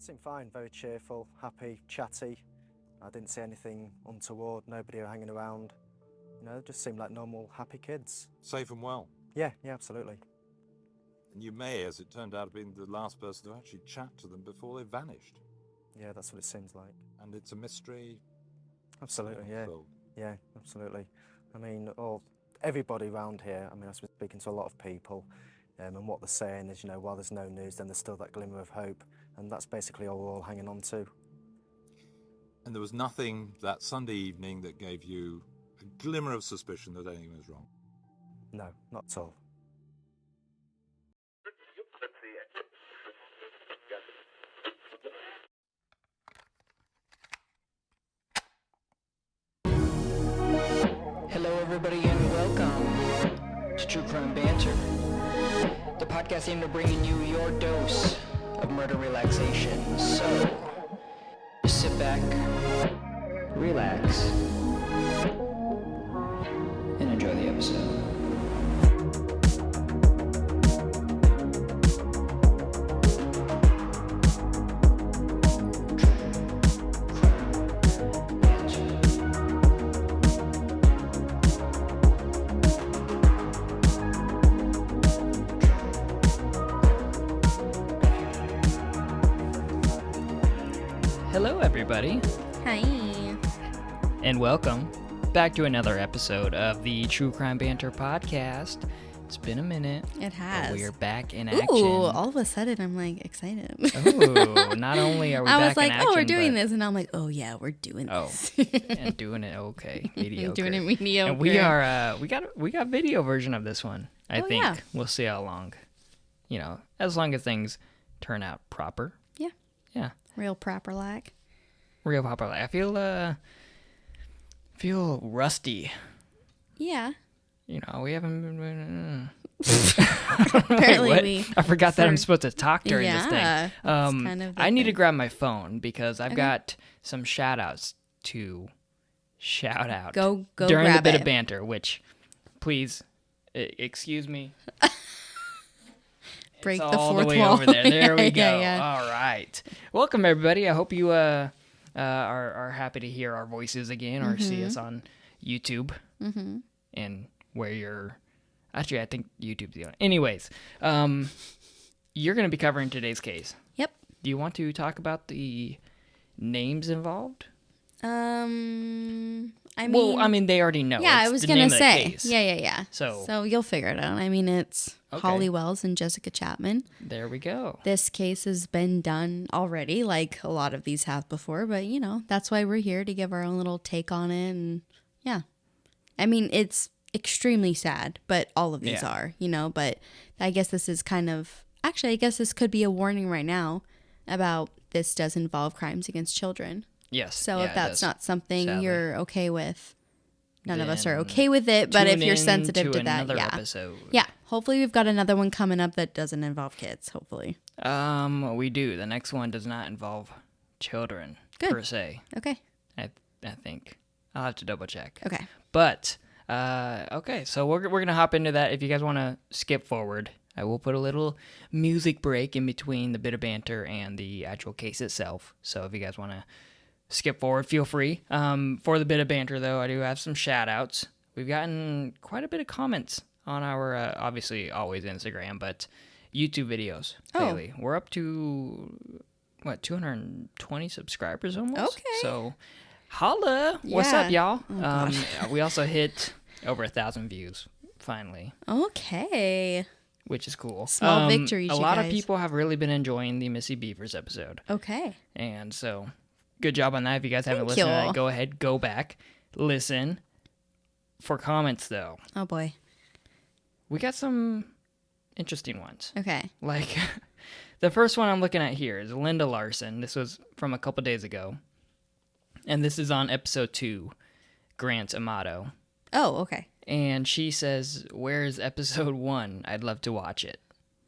Seemed fine, very cheerful, happy, chatty. I didn't see anything untoward, nobody hanging around. You know, just seemed like normal, happy kids. Safe and well. Yeah, absolutely. And you may, as it turned out, have been the last person to actually chat to them before they vanished. Yeah, that's what it seems like. And it's a mystery. Absolutely, yeah. Filled. Yeah, absolutely. I mean, everybody around here, I mean, I've been speaking to a lot of people, and what they're saying is, you know, while there's no news, then there's still that glimmer of hope, and that's basically all we're all hanging on to. And there was nothing that Sunday evening that gave you a glimmer of suspicion that anything was wrong? No, not at all. Hello, everybody, and welcome to True Crime Banter, the podcast aimed at bringing you your dose of murder relaxation. So, just sit back, relax, and enjoy the episode. Hello, everybody, Hi. and welcome back to another episode of the True Crime Banter podcast. It's been a minute. It has. But we are back in action. Ooh, all of a sudden I'm like excited. Ooh, not only are we I back was like, in action, oh, we're doing but- this. And I'm like, oh, yeah, we're doing this. and doing it okay, mediocre. Doing it mediocre. And we are, we got video version of this one. I Oh, think yeah. we'll see how long, as long as things turn out proper. Yeah. Yeah. Real proper like. Real popular. I feel rusty. Yeah. We haven't been. Apparently What? we. I forgot that I'm supposed to talk during this Yeah, thing. that's kind of the I need to thing. grab my phone because I've Okay. got some shout outs to shout out Go during the grab bit it. of banter, which, please, excuse me. Break It's the all fourth the way wall. over there. There we go. Yeah. All right. Welcome, everybody. I hope you are happy to hear our voices again or see us on YouTube. Mm-hmm. And where you're... Actually, I think YouTube's the only... Anyways, you're going to be covering today's case. Yep. Do you want to talk about the names involved? I mean, they already know. yeah, It's I was the gonna name of the say, case. yeah. So you'll figure it out. I mean, it's Okay. Holly Wells and Jessica Chapman. there we go. This case has been done already, like a lot of these have before, but that's why we're here to give our own little take on it. And yeah, I mean, it's extremely sad, but all of these Yeah. are, but I guess this is I guess this could be a warning right now about this does involve crimes against children. Yes. So yeah, if it that's does. not something sadly. you're okay with, none of us are Then okay with it, but if Tune you're in sensitive to that, another yeah. episode. Yeah, hopefully we've got another one coming up that doesn't involve kids, hopefully. We do. The next one does not involve children Good. per se. Okay. I think I'll have to double check. Okay. But okay, so we're gonna hop into that. If you guys want to skip forward, I will put a little music break in between the bit of banter and the actual case itself. So if you guys want to skip forward, feel free. For the bit of banter, though, I do have some shout outs. We've gotten quite a bit of comments on our obviously always Instagram, but YouTube videos lately. We're up to 220 subscribers almost. Okay. So holla, what's Yeah. up, y'all? Oh, gosh. We also hit over 1,000 views finally, Okay. which is cool. Small victories, A you lot of guys. people have really been enjoying the Missy Beavers episode, Okay. and so good job on that. If you guys haven't Thank listened to you. that, go ahead, go back, listen. For comments, though, Oh boy. we got some interesting ones. Okay. Like, the first one I'm looking at here is Linda Larson. This was from a couple days ago. And this is on episode 2, Grant Amato. Oh, okay. And she says, "Where's episode 1? I'd love to watch it."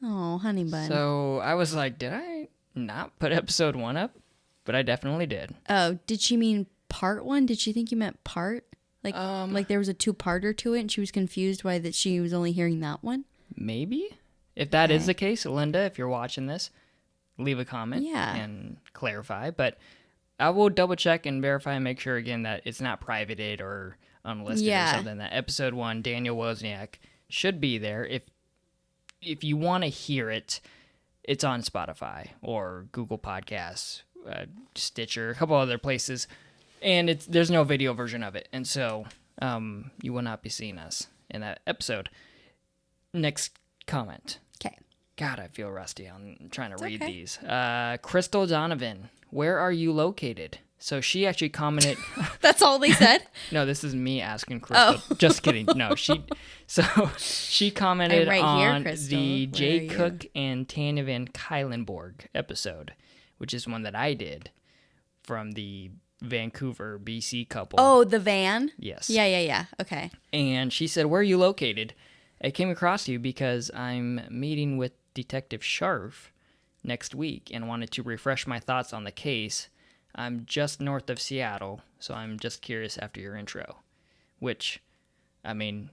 Oh, honey bun. So I was like, did I not put episode 1 up? But I definitely did. Oh, did she mean part 1? Did she think you meant part? Like there was a 2-parter to it and she was confused why that she was only hearing that one? Maybe? If that is the case, Linda, if you're watching this, leave a comment Yeah. and clarify. But I will double check and verify and make sure again that it's not privated or unlisted or something. That episode 1, Daniel Wozniak, should be there. If you want to hear it, it's on Spotify or Google Podcasts, Stitcher, a couple other places, and there's no video version of it, and so you will not be seeing us in that episode. Next comment. Okay. God, I feel rusty on trying to read these. Crystal Donovan, where are you located? So she actually commented. That's all they said? No, this is me asking Crystal. Oh. Just kidding. No, she commented I'm here, on Crystal. the Where Jay are you? Cook and Tanya Van Kylenborg episode, which is one that I did from the Vancouver, BC couple. Oh, the van? Yes. Yeah. Okay. And she said, where are you located? I came across you because I'm meeting with Detective Sharf next week and wanted to refresh my thoughts on the case. I'm just north of Seattle, so I'm just curious after your intro. Which, I mean,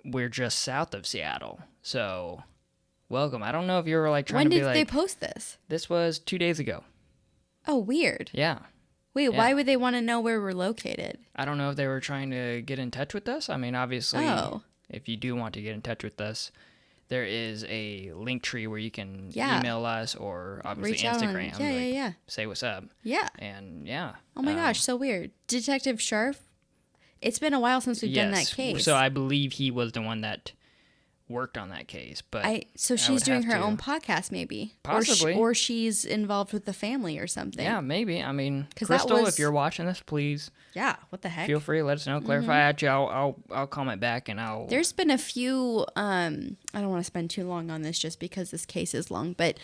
we're just south of Seattle, so welcome. I don't know if you were like trying When to be did like... they post this? This was 2 days ago. Oh, weird. Yeah. Wait, Yeah. why would they want to know where we're located? I don't know if they were trying to get in touch with us. I mean, obviously, Oh. if you do want to get in touch with us, there is a link tree where you can Yeah. email us or obviously Reach out on- Instagram. yeah. Say what's up. Yeah. And yeah. Oh my gosh, so weird. Detective Sharf? It's been a while since we've done that yes. case. So I believe he was the one that worked on that case. But So I she's would doing have her to- own podcast, maybe. Possibly. Or she's involved with the family or something. Yeah, maybe. I mean, 'Cause that Crystal, was- if you're watching this, please Yeah, what the heck? feel free. Let us know. Clarify. Actually, I'll comment back and I'll. There's been a few, I don't want to spend too long on this just because this case is long, but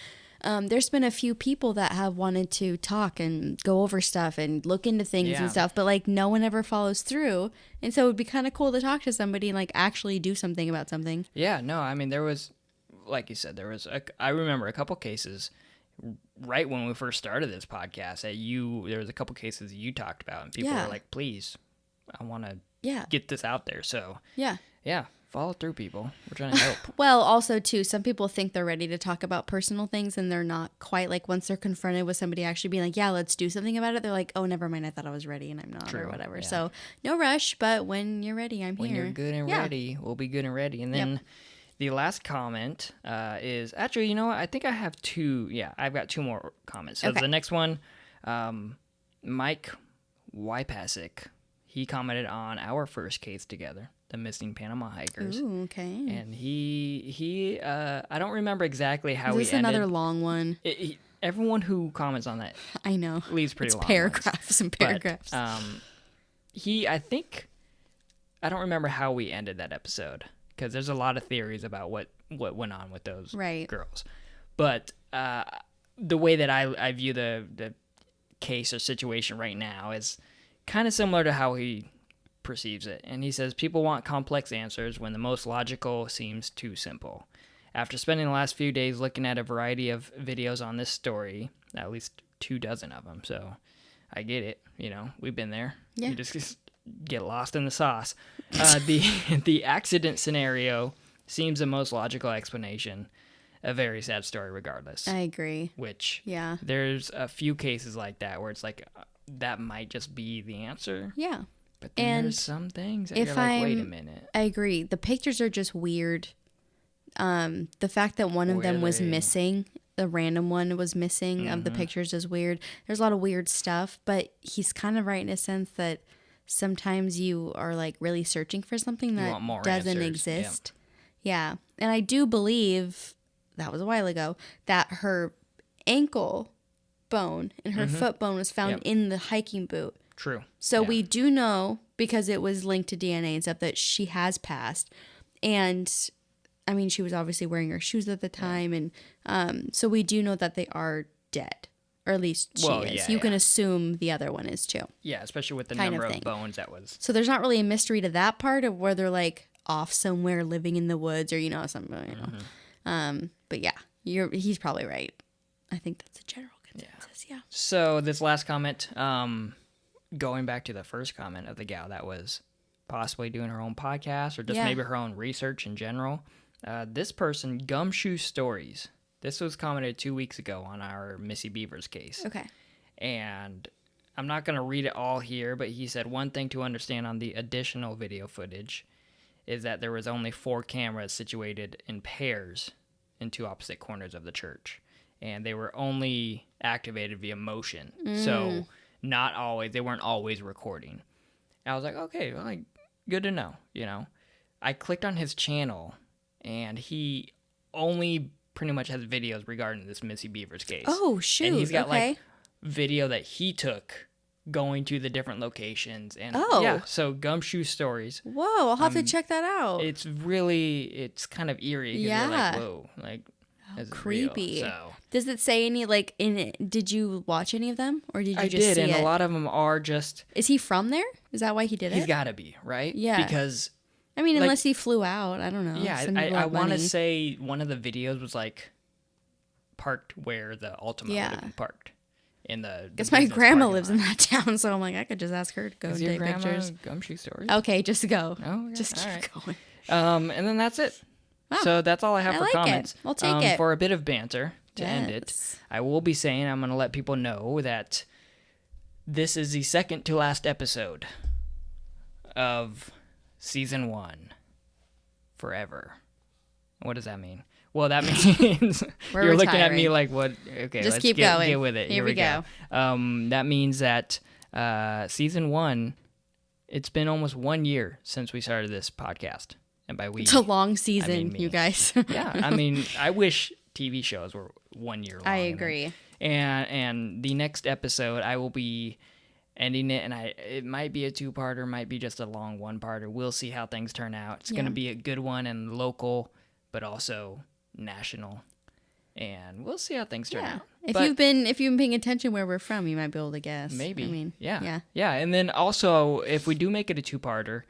there's been a few people that have wanted to talk and go over stuff and look into things Yeah. and stuff, but like no one ever follows through. And so it would be kind of cool to talk to somebody and like actually do something about something. Yeah, no, I mean, there was, like you said, I remember a couple cases right when we first started this podcast there was a couple cases you talked about and people Yeah. were like, please, I want to Yeah. get this out there. So, Yeah. yeah, follow through, people. We're trying to help. Well, also too, some people think they're ready to talk about personal things and they're not quite. Like once they're confronted with somebody actually being like, yeah, let's do something about it, they're like, oh, never mind, I thought I was ready and I'm not. True, Or whatever. yeah. So no rush, but when you're ready, I'm When here. you're good and Yeah. ready, we'll be good and ready. And then the last comment is actually, you know what? I think I have two. Yeah, I've got two more comments. So Okay. the next one, Mike Wypasek, he commented on our first case together, the missing Panama hikers. Ooh, okay. And he I don't remember exactly how Is we this ended. another long one? Everyone who comments on that I know. leaves pretty It's long paragraphs and But, paragraphs. I don't remember how we ended that episode because there's a lot of theories about what went on with those Right. girls. But the way that I view the case or situation right now is kind of similar to how he perceives it. And he says, people want complex answers when the most logical seems too simple. After spending the last few days looking at a variety of videos on this story, at least 24 of them, so I get it. You know, we've been there. Yeah. You just get lost in the sauce. The accident scenario seems the most logical explanation. A very sad story regardless. I agree. Which, Yeah. there's a few cases like that where it's like, that might just be the answer. Yeah. But then And there's some things that if you're like, wait a I'm- minute. I agree. The pictures are just weird. The fact that one of Where them was they- missing, the random one was missing of the pictures is weird. There's a lot of weird stuff, but he's kind of right in a sense that sometimes you are like really searching for something that want more doesn't answers, yeah. exist. Yeah. And I do believe, that was a while ago, that her ankle bone and her foot bone was found Yep. in the hiking boot. True. So Yeah. we do know, because it was linked to DNA and stuff, that she has passed. And I mean, she was obviously wearing her shoes at the time. And so we do know that they are dead. Or at least she Well, is. yeah, You can yeah. assume the other one is too. Yeah, especially with the kind number of of thing. bones that was. So there's not really a mystery to that part of where they're like off somewhere living in the woods or, you know, something, you know. But yeah, he's probably right. I think that's a general consensus. Yeah. So this last comment, going back to the first comment of the gal that was possibly doing her own podcast or just Yeah. maybe her own research in general. This person, Gumshoe Stories, This was commented 2 weeks ago on our Missy Beavers case. Okay. And I'm not going to read it all here, but he said one thing to understand on the additional video footage is that there was only 4 cameras situated in pairs in 2 opposite corners of the church. And they were only activated via motion. So they weren't always recording. I was like, okay, well, good to know, you know. I clicked on his channel, and he only pretty much has videos regarding this Missy Beavers case. Oh, shoot. And he's got, okay. like, video that he took going to the different locations. And, Oh. yeah, so Gumshoe Stories. Whoa, I'll have to check that out. It's kind of eerie. 'Cause Yeah. you're like, whoa, like, this is Creepy. real, so. Does it say any, like, in it? Did you watch any of them? Or did you I just did, see and it? a lot of them are just... Is he from there? Is that why he did He's it? got to be, right? Yeah. Because... I mean, like- unless he flew out. I don't know. Yeah, Some people I have want to money. say one of the videos was like parked where the Ultima would Yeah. have been parked in the. Guess my business grandma parking lives lot. in that town, so I'm like, I could just ask her to go Is and your take grandma pictures. Gumshoe Stories? Okay, just go. Oh, okay. Just All keep right. going. And then that's it. Wow. So that's all I have I for like it. comments. I'll take it. For a bit of banter to end it, Yes. I will be saying I'm going to let people know that this is the second to last episode of season 1. Forever. What does that mean? Well, that means We're you're looking at me retiring. like, what? Okay, Just let's keep get going. with it. Here we go. That means that season 1, it's been almost 1 year since we started this podcast. And by we, It's a long season, me. you guys. yeah, I mean, I wish TV shows were 1 year long. I you know? agree. And the next episode, I will be ending it, and it might be a 2-parter, might be just a long 1-parter. We'll see how things turn out. It's going to be a good one and local, but also national, and we'll see how things turn out. If But you've been paying attention where we're from, you might be able to guess. maybe, I mean, yeah. And then also, if we do make it a 2-parter,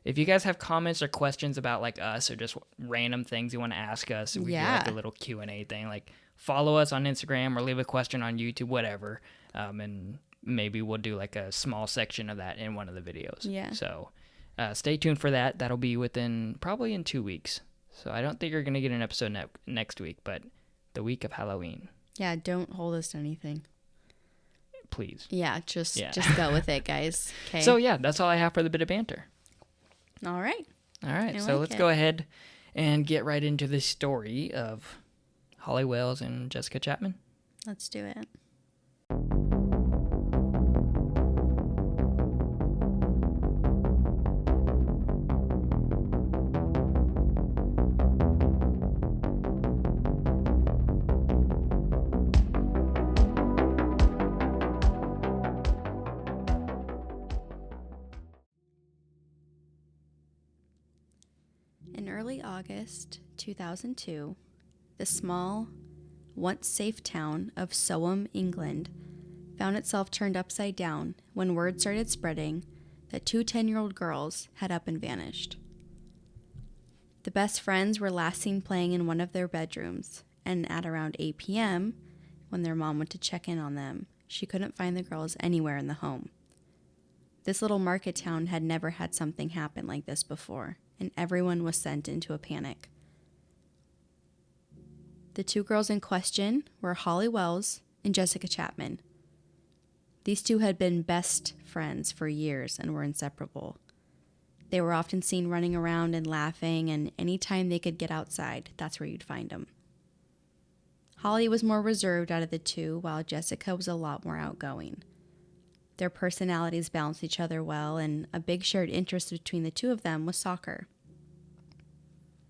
if you guys have comments or questions about like us or just random things you want to ask us, we do like a little Q&A thing. Like follow us on Instagram or leave a question on YouTube, whatever, and maybe we'll do like a small section of that in one of the videos. Yeah. So stay tuned for that. That'll be probably in 2 weeks. So I don't think you're going to get an episode next week, but the week of Halloween. Yeah, don't hold us to anything. Please. Yeah, just go with it, guys. Okay. So yeah, that's all I have for the bit of banter. All right. All right, I so like let's it. go ahead and get right into the story of Holly Wells and Jessica Chapman. Let's do it. In early August 2002, the small, once safe town of Soham, England, found itself turned upside down when word started spreading that 2 10-year-old girls had up and vanished. The best friends were last seen playing in one of their bedrooms, and at around 8 p.m., when their mom went to check in on them, she couldn't find the girls anywhere in the home. This little market town had never had something happen like this before, and everyone was sent into a panic. The 2 girls in question were Holly Wells and Jessica Chapman. These 2 had been best friends for years and were inseparable. They were often seen running around and laughing, and any time they could get outside, that's where you'd find them. Holly was more reserved out of the 2, while Jessica was a lot more outgoing. Their personalities balanced each other well, and a big shared interest between the 2 of them was soccer.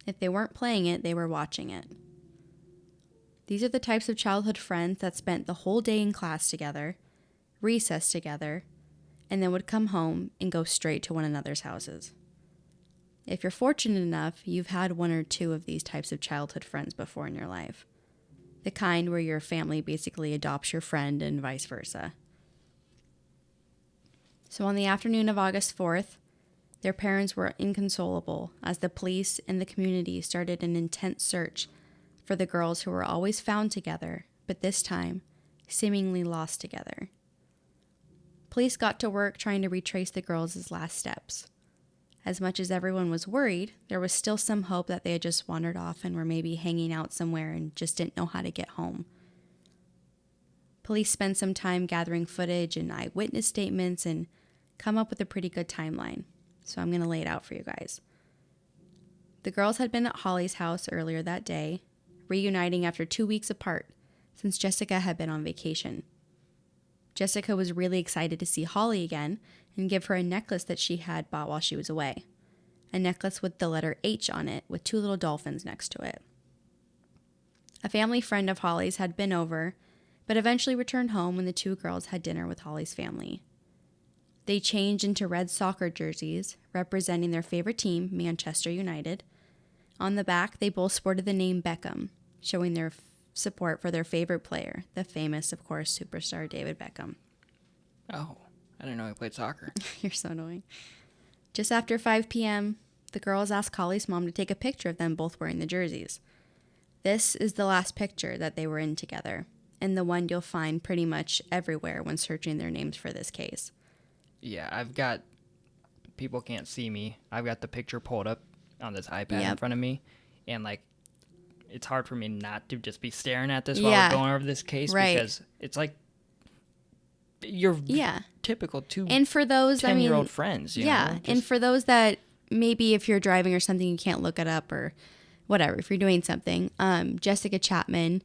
If they weren't playing it, they were watching it. These are the types of childhood friends that spent the whole day in class together, recess together, and then would come home and go straight to one another's houses. If you're fortunate enough, you've had 1 or 2 of these types of childhood friends before in your life. The kind where your family basically adopts your friend and vice versa. So on the afternoon of August 4th, their parents were inconsolable as the police and the community started an intense search for the girls who were always found together, but this time, seemingly lost together. Police got to work trying to retrace the girls' last steps. As much as everyone was worried, there was still some hope that they had just wandered off and were maybe hanging out somewhere and just didn't know how to get home. Police spent some time gathering footage and eyewitness statements and come up with a pretty good timeline. So I'm going to lay it out for you guys. The girls had been at Holly's house earlier that day, reuniting after 2 weeks apart since Jessica had been on vacation. Jessica was really excited to see Holly again and give her a necklace that she had bought while she was away. A necklace with the letter H on it with 2 little dolphins next to it. A family friend of Holly's had been over, but eventually returned home when the 2 girls had dinner with Holly's family. They changed into red soccer jerseys, representing their favorite team, Manchester United. On the back, they both sported the name Beckham, showing their support for their favorite player, the famous, of course, superstar David Beckham. Oh, I didn't know he played soccer. You're so annoying. Just after 5 p.m., the girls asked Holly's mom to take a picture of them both wearing the jerseys. This is the last picture that they were in together, and the one you'll find pretty much everywhere when searching their names for this case. Yeah, I've got, people can't see me. I've got the picture pulled up on this iPad in front of me, and like, it's hard for me not to just be staring at this while we're going over this case, because it's like your typical and for those 10-year-old friends. You know, and for those that maybe if you're driving or something you can't look it up or whatever, if you're doing something, Jessica Chapman,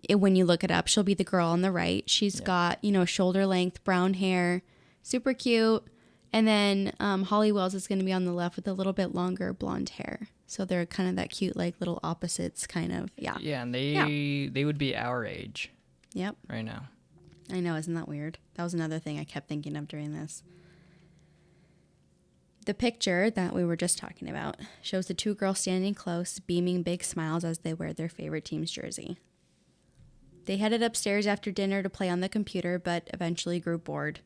when you look it up, she'll be the girl on the right. She's got, shoulder length brown hair, super cute. And then Holly Wells is going to be on the left with a little bit longer blonde hair. So they're kind of that cute, like little opposites kind of. Yeah. Yeah, and they would be our age. Yep. Right now. I know, isn't that weird? That was another thing I kept thinking of during this. The picture that we were just talking about shows the 2 girls standing close, beaming big smiles as they wear their favorite team's jersey. They headed upstairs after dinner to play on the computer, but eventually grew bored.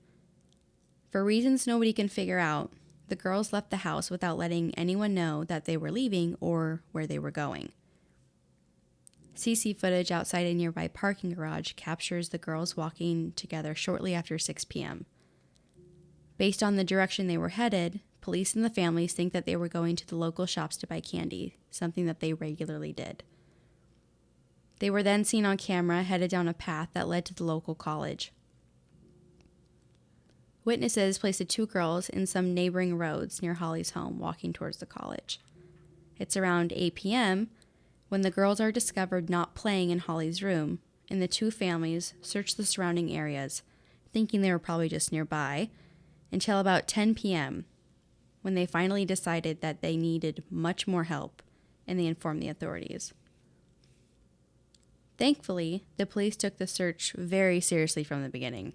For reasons nobody can figure out, the girls left the house without letting anyone know that they were leaving or where they were going. CC footage outside a nearby parking garage captures the girls walking together shortly after 6 p.m. Based on the direction they were headed, police and the families think that they were going to the local shops to buy candy, something that they regularly did. They were then seen on camera headed down a path that led to the local college. Witnesses placed the 2 girls in some neighboring roads near Holly's home, walking towards the college. It's around 8 p.m. when the girls are discovered not playing in Holly's room, and the 2 families search the surrounding areas, thinking they were probably just nearby, until about 10 p.m., when they finally decided that they needed much more help, and they informed the authorities. Thankfully, the police took the search very seriously from the beginning.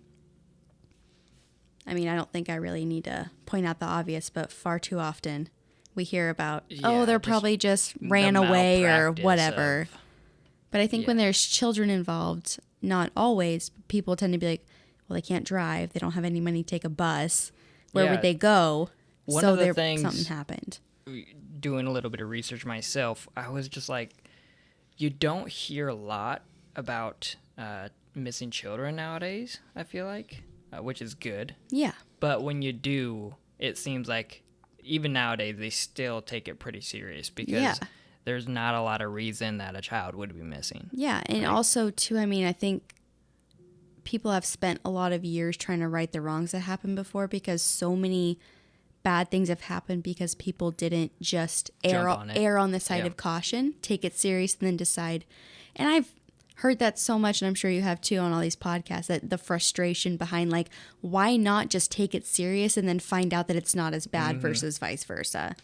I mean, I don't think I really need to point out the obvious, but far too often we hear about, they're probably just ran away or whatever. But I think when there's children involved, not always, people tend to be like, well, they can't drive. They don't have any money to take a bus. Where would they go? One of the things, something happened. Doing a little bit of research myself, I was just like, you don't hear a lot about missing children nowadays, I feel like, which is good. Yeah. But when you do, it seems like even nowadays they still take it pretty serious because there's not a lot of reason that a child would be missing. Yeah, and also, too, I mean, I think people have spent a lot of years trying to right the wrongs that happened before because so many bad things have happened because people didn't just err on the side of caution, take it serious, and then decide. And I've heard that so much, and I'm sure you have too on all these podcasts, that the frustration behind, like, why not just take it serious and then find out that it's not as bad versus vice versa.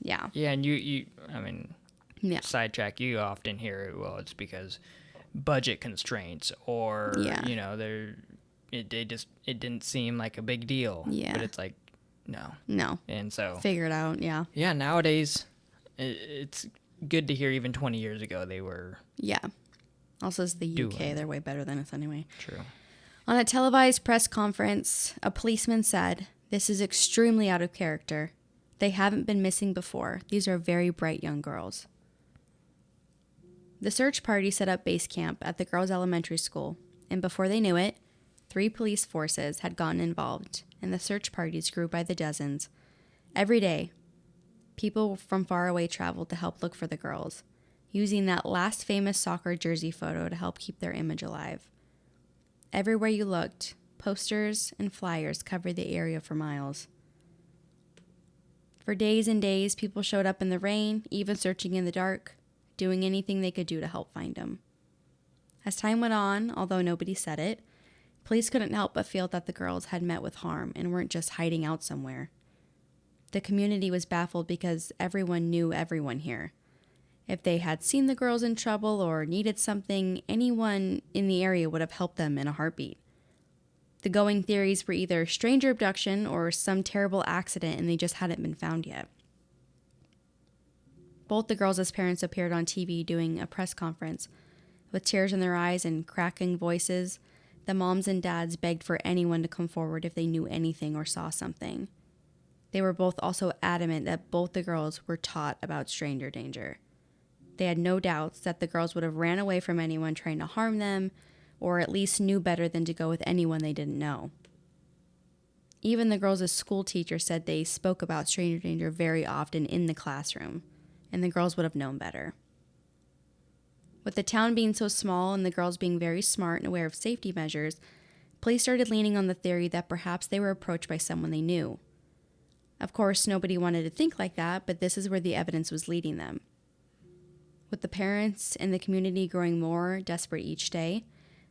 Yeah. Yeah, and I mean, sidetrack, you often hear, well, it's because budget constraints or, you know, it didn't seem like a big deal. Yeah. But it's like, no. And so figure it out. Yeah, nowadays it's good to hear even 20 years ago they were Also, it's the UK. They're way better than us anyway. True. On a televised press conference, a policeman said, "This is extremely out of character. They haven't been missing before. These are very bright young girls." The search party set up base camp at the girls' elementary school, and before they knew it, 3 police forces had gotten involved, and the search parties grew by the dozens. Every day, people from far away traveled to help look for the girls, using that last famous soccer jersey photo to help keep their image alive. Everywhere you looked, posters and flyers covered the area for miles. For days and days, people showed up in the rain, even searching in the dark, doing anything they could do to help find them. As time went on, although nobody said it, police couldn't help but feel that the girls had met with harm and weren't just hiding out somewhere. The community was baffled because everyone knew everyone here. If they had seen the girls in trouble or needed something, anyone in the area would have helped them in a heartbeat. The going theories were either stranger abduction or some terrible accident and they just hadn't been found yet. Both the girls' parents appeared on TV doing a press conference. With tears in their eyes and cracking voices, the moms and dads begged for anyone to come forward if they knew anything or saw something. They were both also adamant that both the girls were taught about stranger danger. They had no doubts that the girls would have ran away from anyone trying to harm them, or at least knew better than to go with anyone they didn't know. Even the girls' school teacher said they spoke about stranger danger very often in the classroom, and the girls would have known better. With the town being so small and the girls being very smart and aware of safety measures, police started leaning on the theory that perhaps they were approached by someone they knew. Of course, nobody wanted to think like that, but this is where the evidence was leading them. With the parents and the community growing more desperate each day,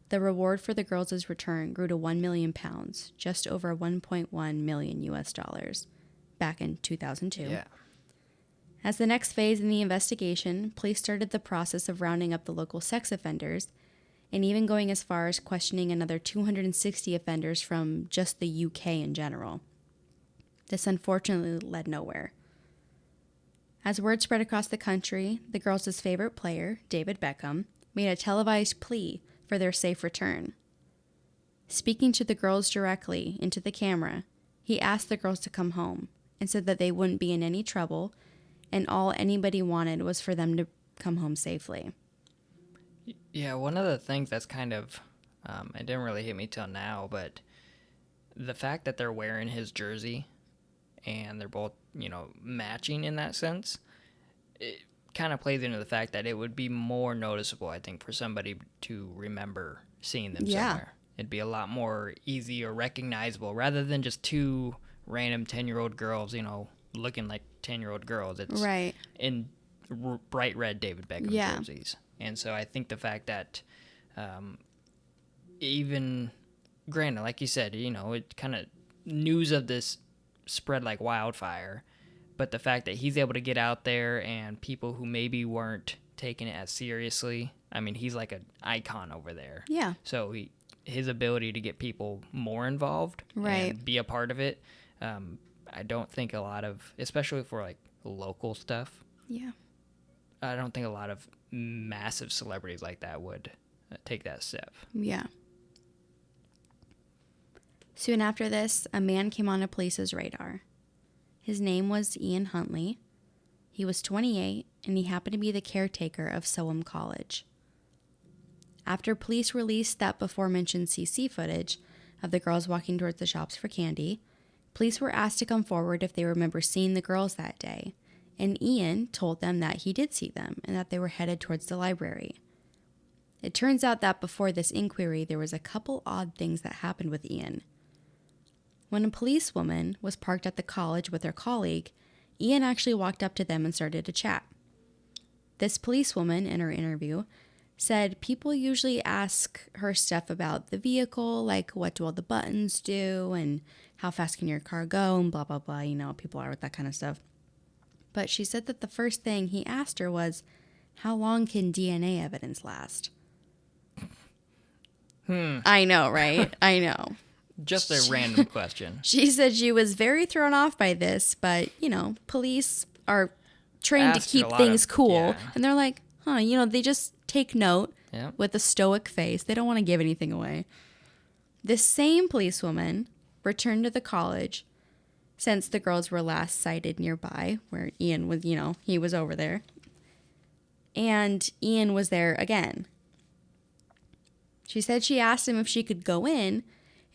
the reward for the girls' return grew to 1 million pounds, just over 1.1 million US dollars, back in 2002. Yeah. As the next phase in the investigation, police started the process of rounding up the local sex offenders and even going as far as questioning another 260 offenders from just the UK in general. This unfortunately led nowhere. As word spread across the country, the girls' favorite player, David Beckham, made a televised plea for their safe return. Speaking to the girls directly into the camera, he asked the girls to come home and said that they wouldn't be in any trouble and all anybody wanted was for them to come home safely. Yeah, one of the things that's kind of, it didn't really hit me till now, but the fact that they're wearing his jersey and they're both, matching in that sense, it kind of plays into the fact that it would be more noticeable, I think, for somebody to remember seeing them somewhere. It'd be a lot more easy or recognizable rather than just two random 10-year-old girls, looking like 10-year-old girls. It's right. In bright red David Beckham jerseys. And so I think the fact that even, granted, like you said, it kind of news of this spread like wildfire, but the fact that he's able to get out there and people who maybe weren't taking it as seriously, I mean, he's like an icon over there. Yeah. So his ability to get people more involved and be a part of it, I don't think a lot of, especially for like local stuff. Yeah. I don't think a lot of massive celebrities like that would take that step. Yeah. Soon after this, a man came on the police's radar. His name was Ian Huntley. He was 28, and he happened to be the caretaker of Soham College. After police released that before-mentioned CC footage of the girls walking towards the shops for candy, police were asked to come forward if they remember seeing the girls that day, and Ian told them that he did see them and that they were headed towards the library. It turns out that before this inquiry, there was a couple odd things that happened with Ian. When a policewoman was parked at the college with her colleague, Ian actually walked up to them and started to chat. This policewoman, in her interview, said people usually ask her stuff about the vehicle, like what do all the buttons do and how fast can your car go and blah, blah, blah. People are with that kind of stuff. But she said that the first thing he asked her was, how long can DNA evidence last? I know, right? I know. Just a random question. She said she was very thrown off by this, but, police are trained to keep things cool. Yeah. And they're like, they just take note with a stoic face. They don't want to give anything away. This same policewoman returned to the college since the girls were last sighted nearby, where Ian was, he was over there. And Ian was there again. She said she asked him if she could go in,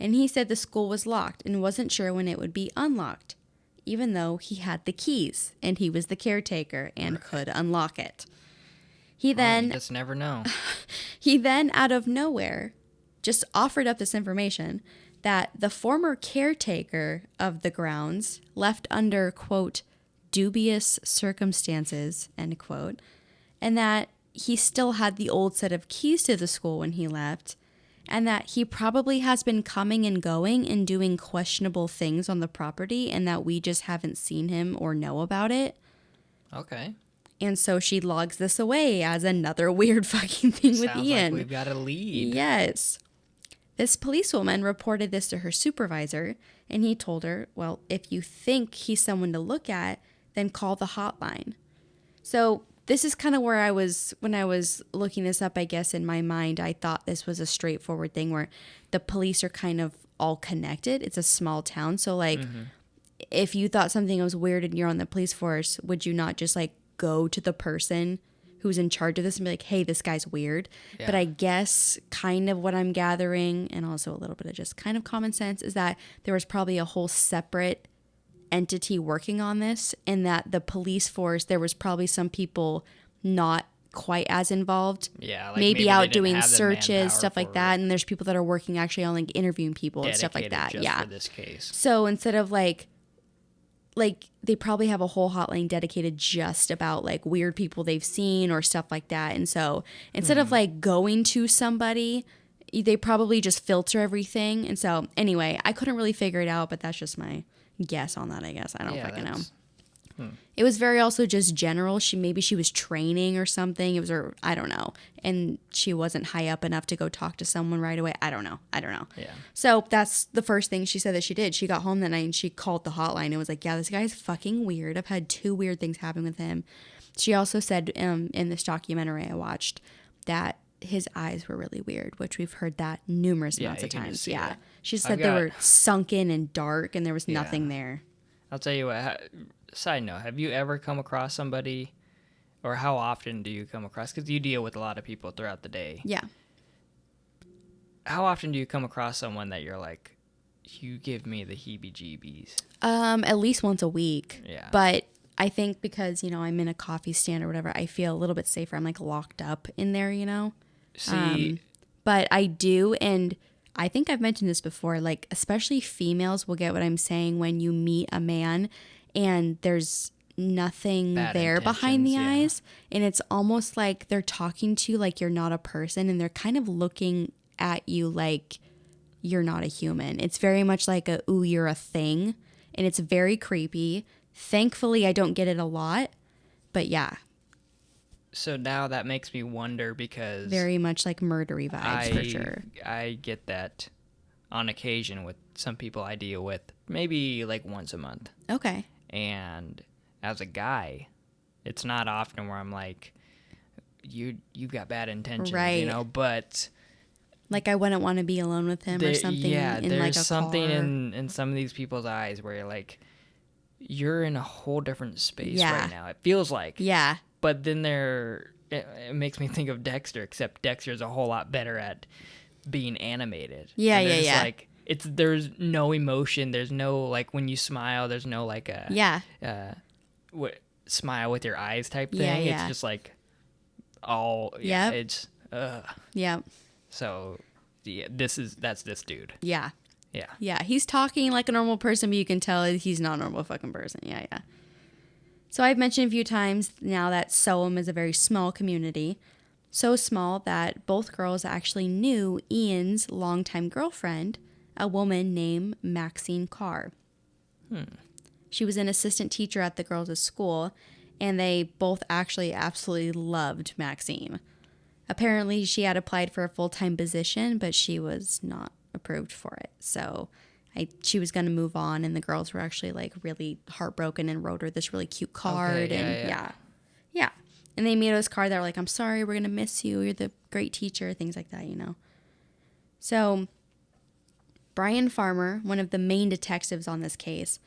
and he said the school was locked and wasn't sure when it would be unlocked. even though he had the keys and he was the caretaker and could unlock it. He Well, you then, just never know. out of nowhere, just offered up this information that the former caretaker of the grounds left under, quote, dubious circumstances, end quote, and that he still had the old set of keys to the school when he left, and that he probably has been coming and going and doing questionable things on the property, and that we just haven't seen him or know about it. Okay. And so she logs this away as another weird fucking thing with Sounds Ian. like we've got a lead. Yes. This policewoman reported this to her supervisor, and he told her, well, if you think he's someone to look at, then call the hotline. So this is kind of where when I was looking this up, I guess in my mind, I thought this was a straightforward thing where the police are kind of all connected. It's a small town. So like, if you thought something was weird and you're on the police force, would you not just like go to the person who's in charge of this and be like, hey, this guy's weird? Yeah. But I guess kind of what I'm gathering, and also a little bit of just kind of common sense, is that there was probably a whole separate entity working on this, and that the police force, there was probably some people not quite as involved. Yeah, like maybe they out didn't doing have the searches, manpower stuff like for that. it. And there's people that are working actually on like interviewing people and stuff like Dedicated that. just Yeah. for this case. So instead of like they probably have a whole hotline dedicated just about like weird people they've seen or stuff like that. And so instead of like going to somebody, they probably just filter everything. And so anyway, I couldn't really figure it out, but that's just my guess on that, I guess. I don't fucking know. It was very also just general. Maybe she was training or something. It was her, I don't know. And she wasn't high up enough to go talk to someone right away. I don't know. Yeah. So that's the first thing she said that she did. She got home that night and she called the hotline and was like, yeah, this guy's fucking weird. I've had 2 weird things happen with him. She also said in this documentary I watched that his eyes were really weird, which we've heard that numerous amounts you of can just times. see Yeah. that. She said they were sunken and dark and there was nothing there. I'll tell you what. Side note: have you ever come across somebody, or how often do you come across? Because you deal with a lot of people throughout the day. Yeah. How often do you come across someone that you're like, you give me the heebie-jeebies? At least once a week. Yeah. But I think because, I'm in a coffee stand or whatever, I feel a little bit safer. I'm like locked up in there, See, But I do, and I think I've mentioned this before, like especially females will get what I'm saying when you meet a man and there's nothing Bad there behind the intentions, yeah. eyes. And it's almost like they're talking to you like you're not a person, and they're kind of looking at you like you're not a human. It's very much like ooh, you're a thing. And it's very creepy. Thankfully, I don't get it a lot. But yeah, so now that makes me wonder because very much like murdery vibes for sure. I get that on occasion with some people I deal with, maybe like once a month. Okay. And as a guy, it's not often where I'm like, you've got bad intentions, Right. but Like I wouldn't want to be alone with him or something. Yeah, in there's like a something car. in some of these people's eyes where you're like, you're in a whole different space Yeah. right now. It feels like. Yeah. But then it makes me think of Dexter, except Dexter's a whole lot better at being animated. Yeah, And yeah, there's, yeah. Like there's no emotion. There's no like when you smile. There's no like a Yeah. smile with your eyes type thing. Yeah, It's yeah. just like all. Yeah. Yep. It's Yeah. so. Yeah, that's this dude. Yeah. Yeah. Yeah. He's talking like a normal person, but you can tell he's not a normal fucking person. Yeah. Yeah. So I've mentioned a few times now that Soham is a very small community. So small that both girls actually knew Ian's longtime girlfriend, a woman named Maxine Carr. She was an assistant teacher at the girls' school, and they both actually absolutely loved Maxine. Apparently, she had applied for a full-time position, but she was not approved for it. So she was going to move on, and the girls were actually like really heartbroken and wrote her this really cute card. Okay, and yeah. yeah. And they made us card that were like, I'm sorry, we're going to miss you. You're the great teacher, things like that, So Brian Farmer, one of the main detectives on this case,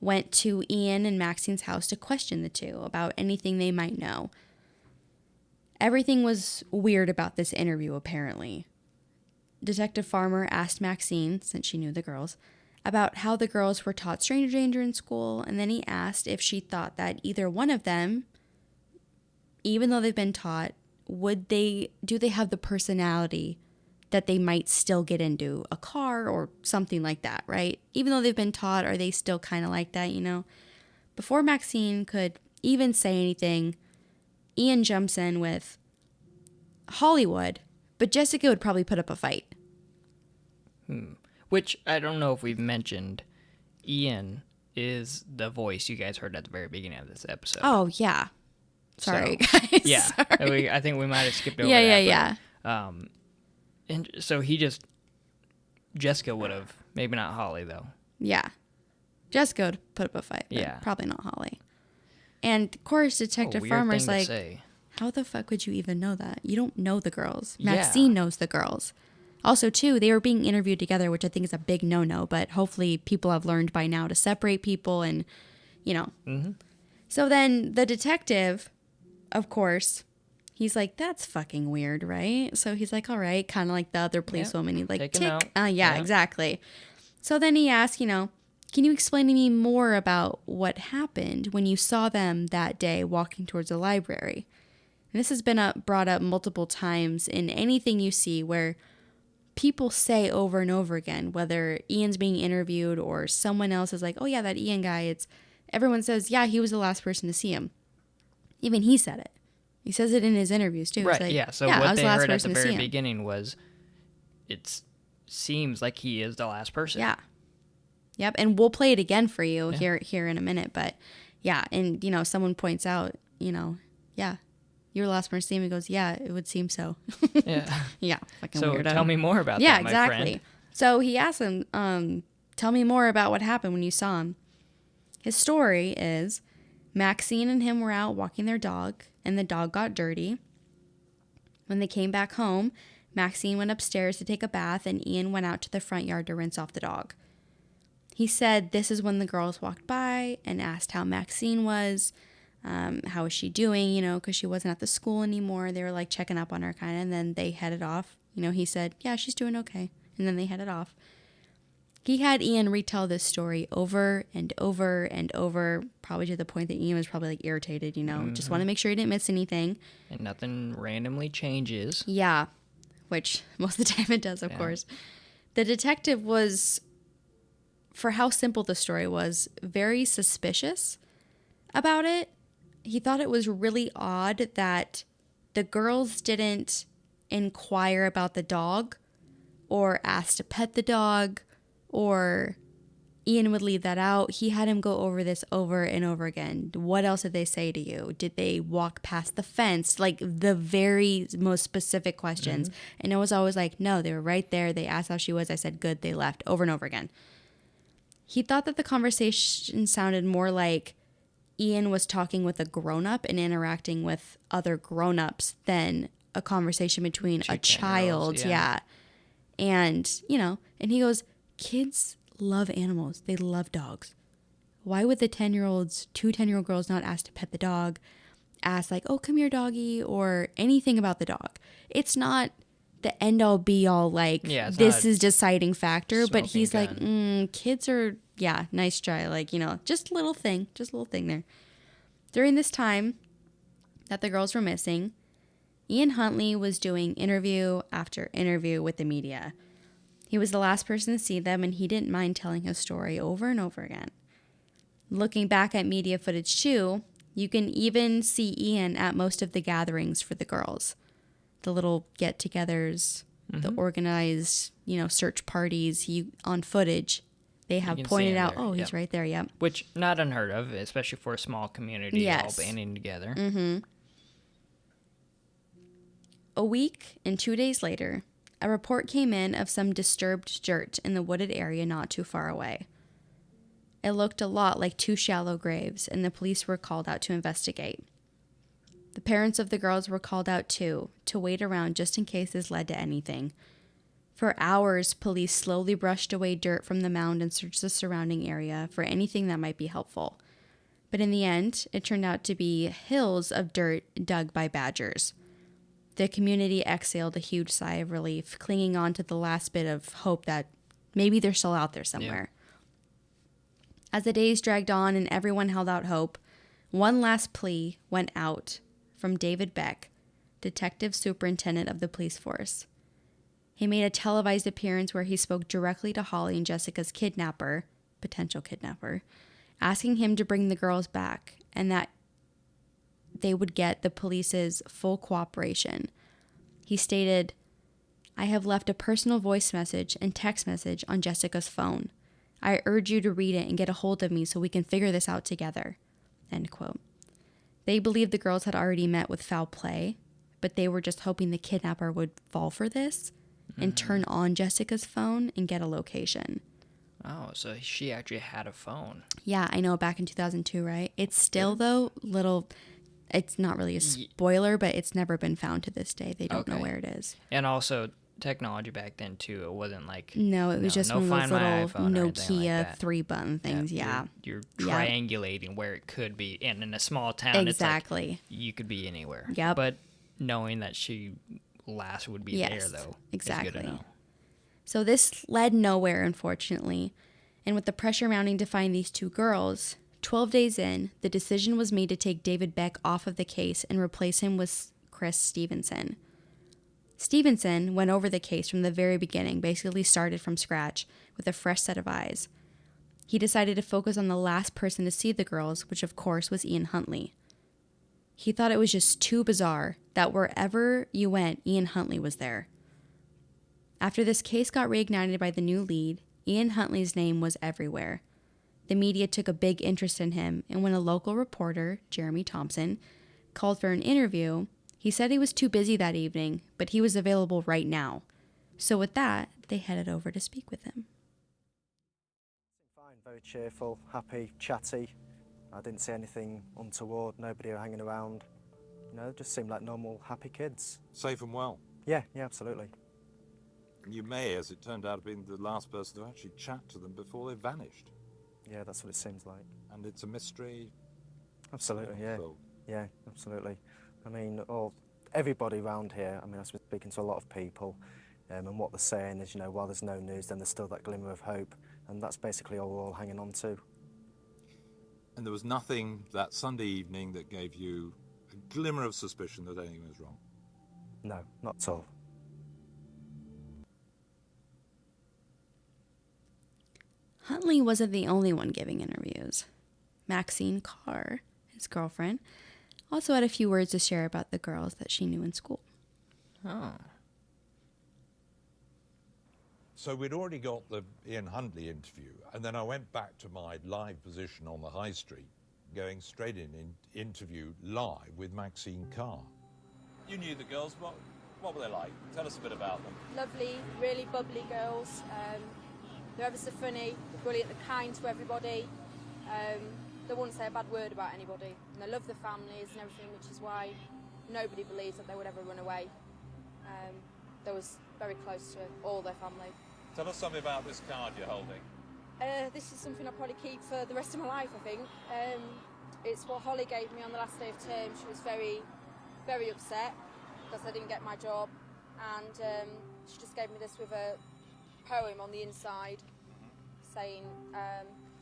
went to Ian and Maxine's house to question the two about anything they might know. Everything was weird about this interview, apparently. Detective Farmer asked Maxine, since she knew the girls, about how the girls were taught stranger danger in school, and then he asked if she thought that either one of them, even though they've been taught, do they have the personality that they might still get into a car or something like that, right? Even though they've been taught, are they still kind of like that, you know? Before Maxine could even say anything, Ian jumps in with Hollywood, but Jessica would probably put up a fight. Which I don't know if we've mentioned. Ian is the voice you guys heard at the very beginning of this episode. Oh, yeah. Sorry, So, guys. Yeah, Sorry. I think we might have skipped over Yeah. that. And so Jessica would have, maybe not Holly though. Yeah. Jessica would put up a fight, but Yeah. probably not Holly. And of course, Detective Weird Farmer's thing to like, say. how the fuck would you even know that? You don't know the girls. Yeah. Maxine knows the girls. Also, too, they were being interviewed together, which I think is a big no-no, but hopefully people have learned by now to separate people and, you know. Mm-hmm. So then the detective, of course, he's like, that's fucking weird, right? So he's like, all right, kind of like the other policewoman. He's like, Take a tick. note. Yeah, Yeah. exactly. So then he asks, you know, can you explain to me more about what happened when you saw them that day walking towards the library? And this has been brought up multiple times in anything you see where people say over and over again, whether Ian's being interviewed or someone else is like, oh yeah, that Ian guy, everyone says, yeah, he was the last person to see him. Even he said it. He says it in his interviews too. Right, It's like, yeah. So I what was they the last heard at person the to see very him. beginning was, it seems like he is the last person. Yeah. Yep. And we'll play it again for you Yeah. here in a minute. But yeah. And, you know, someone points out, you know, yeah, you're the last person to see him. He goes, yeah, it would seem so. Yeah. Yeah. Fucking So weirdo. tell me more about Yeah, that, my exactly. friend. So he asked him, tell me more about what happened when you saw him. His story is Maxine and him were out walking their dog, and the dog got dirty. When they came back home, Maxine went upstairs to take a bath, and Ian went out to the front yard to rinse off the dog. He said this is when the girls walked by and asked how Maxine was, how was she doing, you know, because she wasn't at the school anymore. They were like checking up on her kind of, and then they headed off. You know, he said, yeah, she's doing okay. And then they headed off. He had Ian retell this story over and over and over, probably to the point that Ian was probably like irritated, you know, just want to make sure he didn't miss anything. And nothing randomly changes. Yeah, which most of the time it does, of course. The detective was, for how simple the story was, very suspicious about it. He thought it was really odd that the girls didn't inquire about the dog or ask to pet the dog, or Ian would leave that out. He had him go over this over and over again. What else did they say to you? Did they walk past the fence? Like the very most specific questions. And it was always like, no, they were right there. They asked how she was. I said, good. They left, over and over again. He thought that the conversation sounded more like Ian was talking with a grown-up and interacting with other grown-ups than a conversation between a 10-year-olds, child. Yeah. And, you know, and he goes, kids love animals. They love dogs. Why would the 10-year-olds, two 10-year-old girls not ask to pet the dog, ask like, oh, come here, doggy, or anything about the dog? It's not the end-all be-all, like, it's this not is deciding factor, but he's smoking like, kids are, yeah, nice try. Like, you know, just a little thing there. During this time that the girls were missing, Ian Huntley was doing interview after interview with the media. He was the last person to see them, and he didn't mind telling his story over and over again. Looking back at media footage too, you can even see Ian at most of the gatherings for the girls. The little get-togethers, the organized, you know, search parties. On footage, they have can see pointed him out, there, oh, he's yep. right there, yep. Which, not unheard of, especially for a small community Yes. all banding together. A week and 2 days later, a report came in of some disturbed dirt in the wooded area not too far away. It looked a lot like two shallow graves, and the police were called out to investigate. The parents of the girls were called out too, to wait around just in case this led to anything. For hours, police slowly brushed away dirt from the mound and searched the surrounding area for anything that might be helpful. But in the end, it turned out to be hills of dirt dug by badgers. The community exhaled a huge sigh of relief, clinging on to the last bit of hope that maybe they're still out there somewhere. As the days dragged on and everyone held out hope, one last plea went out from David Beck, Detective Superintendent of the police force. He made a televised appearance where he spoke directly to Holly and Jessica's potential kidnapper, asking him to bring the girls back and that they would get the police's full cooperation. He stated, "I have left a personal voice message and text message on Jessica's phone. I urge you to read it and get a hold of me so we can figure this out together." End quote. They believed the girls had already met with foul play, but they were just hoping the kidnapper would fall for this and turn on Jessica's phone and get a location. Oh, so she actually had a phone. Yeah, I know, back in 2002, right? It's still, though, it's not really a spoiler, but it's never been found to this day. They don't know where it is. And also, technology back then, too, it wasn't like... No, it was just one of those little Nokia like 3-button things, yeah. You're triangulating where it could be. And in a small town, exactly. It's like you could be anywhere. Yep. But knowing that she last would be there, though, exactly. is good to know. So this led nowhere, unfortunately. And with the pressure mounting to find these two girls, 12 days in, the decision was made to take David Beck off of the case and replace him with Chris Stevenson. Stevenson went over the case from the very beginning, basically started from scratch with a fresh set of eyes. He decided to focus on the last person to see the girls, which of course was Ian Huntley. He thought it was just too bizarre that wherever you went, Ian Huntley was there. After this case got reignited by the new lead, Ian Huntley's name was everywhere. The media took a big interest in him, and when a local reporter, Jeremy Thompson, called for an interview, he said he was too busy that evening, but he was available right now. So with that, they headed over to speak with him. Fine, very cheerful, happy, chatty. I didn't see anything untoward, nobody hanging around. You know, just seemed like normal, happy kids. Safe and well. Yeah, absolutely. You may, as it turned out, have been the last person to actually chat to them before they vanished. Yeah, that's what it seems like. And it's a mystery. Absolutely, yeah. Filled. Yeah, absolutely. I mean, everybody around here, I mean, I've been speaking to a lot of people, and what they're saying is, you know, while there's no news, then there's still that glimmer of hope, and that's basically all we're all hanging on to. And there was nothing that Sunday evening that gave you a glimmer of suspicion that anything was wrong? No, not at all. Huntley wasn't the only one giving interviews. Maxine Carr, his girlfriend, also had a few words to share about the girls that she knew in school. Oh. So we'd already got the Ian Huntley interview, and then I went back to my live position on the high street, going straight in interview live with Maxine Carr. You knew the girls. What were they like? Tell us a bit about them. Lovely, really bubbly girls. They're ever so funny, they're brilliant, they're kind to everybody. They wouldn't say a bad word about anybody. And they love their families and everything, which is why nobody believes that they would ever run away. They was very close to all their family. Tell us something about this card you're holding. This is something I'll probably keep for the rest of my life, I think. It's what Holly gave me on the last day of term. She was very, very upset because I didn't get my job. And she just gave me this with a poem on the inside saying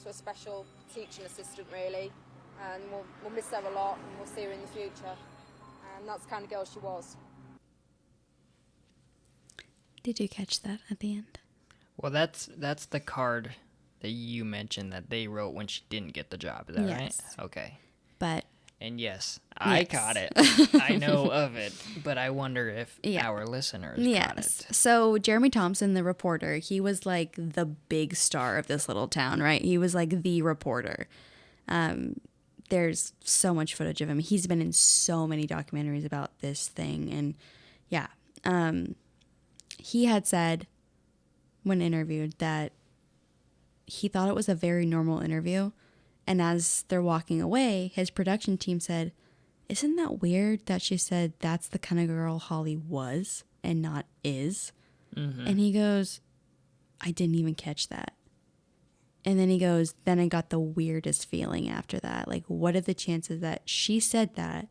to a special teaching assistant, really. And we'll miss her a lot and we'll see her in the future. And that's the kind of girl she was. Did you catch that at the end? Well, that's the card that you mentioned that they wrote when she didn't get the job. Is that Yes. right? Okay. But And yes, I Yes. caught it. I know of it, but I wonder if Yeah. our listeners caught yes. it. So Jeremy Thompson, the reporter, he was like the big star of this little town, right? He was like the reporter. There's so much footage of him. He's been in so many documentaries about this thing. And yeah, he had said when interviewed that he thought it was a very normal interview. And as they're walking away, his production team said, "Isn't that weird that she said that's the kind of girl Holly was and not is?" Mm-hmm. And he goes, "I didn't even catch that." And then he goes, "Then I got the weirdest feeling after that. Like, what are the chances that she said that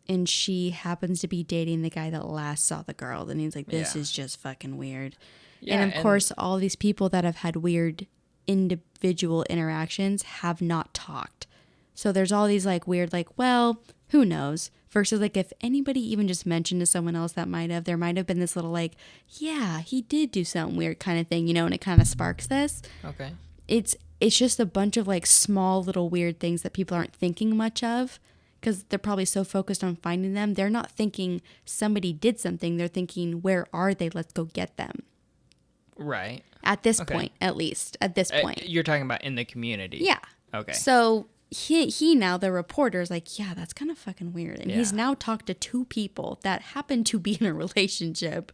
and she happens to be dating the guy that last saw the girl?" And he's like, "This Yeah. is just fucking weird." Yeah, and of course, all these people that have had weird individual interactions have not talked. So there's all these like weird, like, well, who knows? Versus like if anybody even just mentioned to someone else that there might have been this little like, yeah, he did do something weird kind of thing, and it kind of sparks this. Okay. It's just a bunch of like small little weird things that people aren't thinking much of because they're probably so focused on finding them. They're not thinking somebody did something. They're thinking, where are they? Let's go get them. Right. At this point, at least. At this point. You're talking about in the community. Yeah. Okay. So he now, the reporter, is like, yeah, that's kind of fucking weird. And he's Yeah. now talked to 2 people that happen to be in a relationship.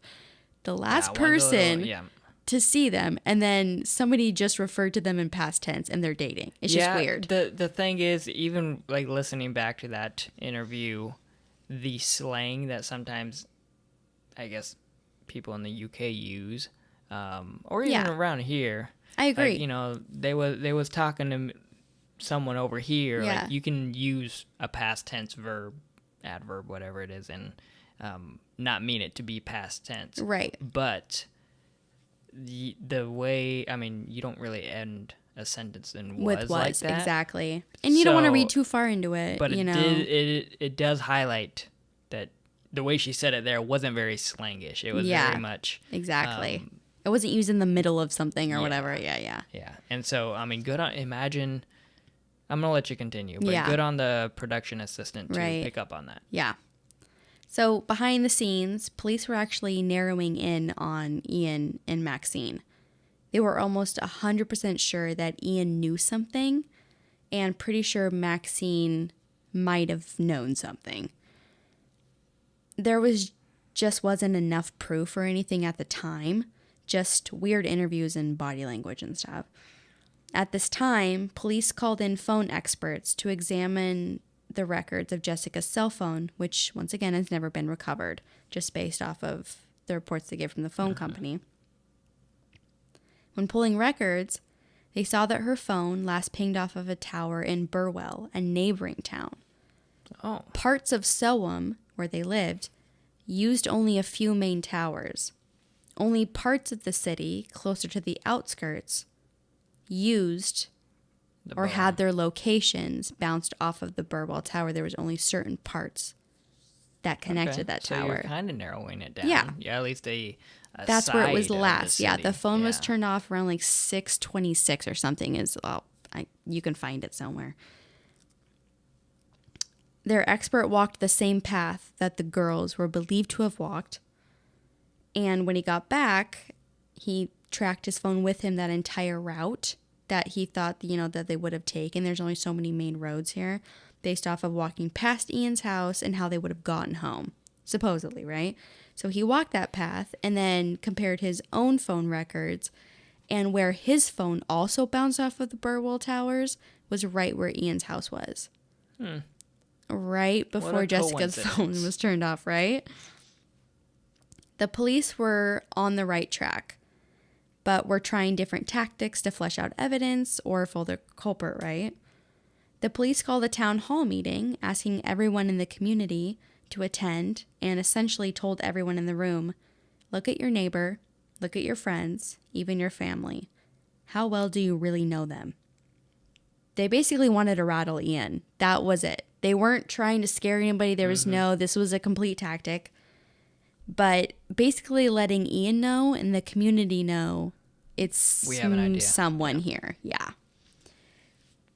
The last Yeah, one's a little- person yeah. to see them, and then somebody just referred to them in past tense and they're dating. It's just weird. The thing is, even like listening back to that interview, the slang that sometimes, I guess, people in the UK use, or even Yeah. around here. I agree. Like, they was talking to someone over here. Yeah. Like, you can use a past tense verb, adverb, whatever it is, and not mean it to be past tense. Right. But the way, I mean, you don't really end a sentence in With like was, that. exactly. And you don't want to So- read too far into it, But you know. it does highlight that the way she said it there wasn't very slangish. It was Yeah. very much Exactly. It wasn't used in the middle of something or yeah. whatever. Yeah. yeah. And so I mean, imagine. I'm gonna let you continue, but Yeah. good on the production assistant to Right. pick up on that. Yeah. So behind the scenes, police were actually narrowing in on Ian and Maxine. They were almost 100% sure that Ian knew something and pretty sure Maxine might have known something. There wasn't enough proof or anything at the time, just weird interviews and body language and stuff. At this time, police called in phone experts to examine the records of Jessica's cell phone, which once again has never been recovered, just based off of the reports they get from the phone company. When pulling records, they saw that her phone last pinged off of a tower in Burwell, a neighboring town. Oh, Parts of Sowam, where they lived, used only a few main towers. Only parts of the city, closer to the outskirts, used or had their locations bounced off of the Burwell Tower. There was only certain parts that connected that so tower. you're kind of narrowing it down. Yeah. Yeah, at least That's where it was side of last. Yeah, city. the phone was Yeah. turned off around like 6:26 or something. You can find it somewhere. Their expert walked the same path that the girls were believed to have walked. And when he got back, he tracked his phone with him that entire route that he thought, that they would have taken. There's only so many main roads here based off of walking past Ian's house and how they would have gotten home, supposedly, right? So he walked that path and then compared his own phone records, and where his phone also bounced off of the Burwell Towers was right where Ian's house was. Right before Jessica's phone coincidence. was turned off, right? The police were on the right track, but were trying different tactics to flesh out evidence or fool the culprit, right? The police called a town hall meeting, asking everyone in the community to attend, and essentially told everyone in the room, look at your neighbor, look at your friends, even your family. How well do you really know them? They basically wanted to rattle Ian. That was it. They weren't trying to scare anybody. There was this was a complete tactic. But basically letting Ian know and the community know it's We have an idea. someone here. Yeah.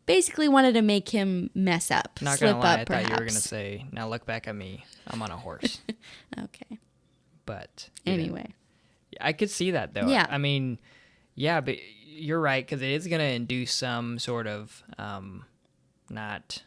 Basically wanted to make him mess up. Not slip gonna lie, up, I perhaps. thought you were gonna say, "Now look back at me. I'm on a horse." Okay. But you didn't. Anyway. I could see that though. Yeah. I mean, yeah, but you're right because it is gonna induce some sort of not.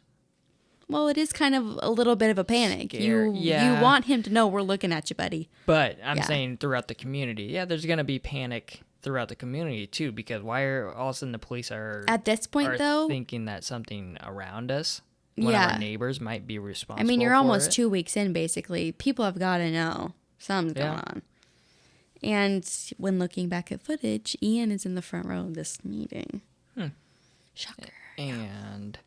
Well, it is kind of a little bit of a panic. Scare. You Yeah. want him to know we're looking at you, buddy. But I'm Yeah. saying throughout the community, yeah, there's gonna be panic throughout the community too because why are all of a sudden the police are At this point, are though, thinking that something around us, one of Yeah. our neighbors might be responsible. I mean, you're for almost it. 2 weeks in, basically. People have got to know something's Yeah. going on. And when looking back at footage, Ian is in the front row of this meeting. Shocker. And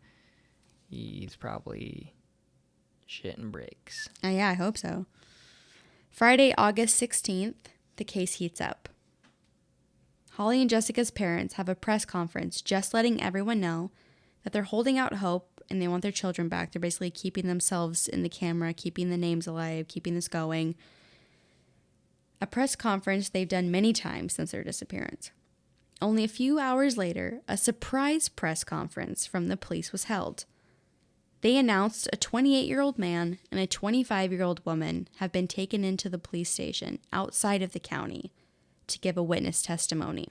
he's probably shitting bricks. Yeah, I hope so. Friday, August 16th, the case heats up. Holly and Jessica's parents have a press conference just letting everyone know that they're holding out hope and they want their children back. They're basically keeping themselves in the camera, keeping the names alive, keeping this going. A press conference they've done many times since their disappearance. Only a few hours later, a surprise press conference from the police was held. They announced a 28-year-old man and a 25-year-old woman have been taken into the police station outside of the county to give a witness testimony.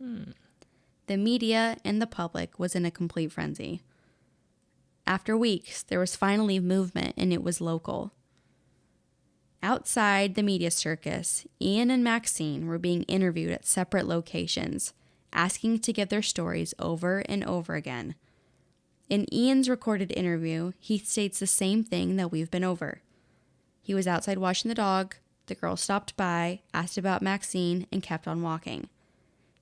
The media and the public was in a complete frenzy. After weeks, there was finally movement, and it was local. Outside the media circus, Ian and Maxine were being interviewed at separate locations, asking to give their stories over and over again. In Ian's recorded interview, he states the same thing that we've been over. He was outside watching the dog, the girl stopped by, asked about Maxine, and kept on walking.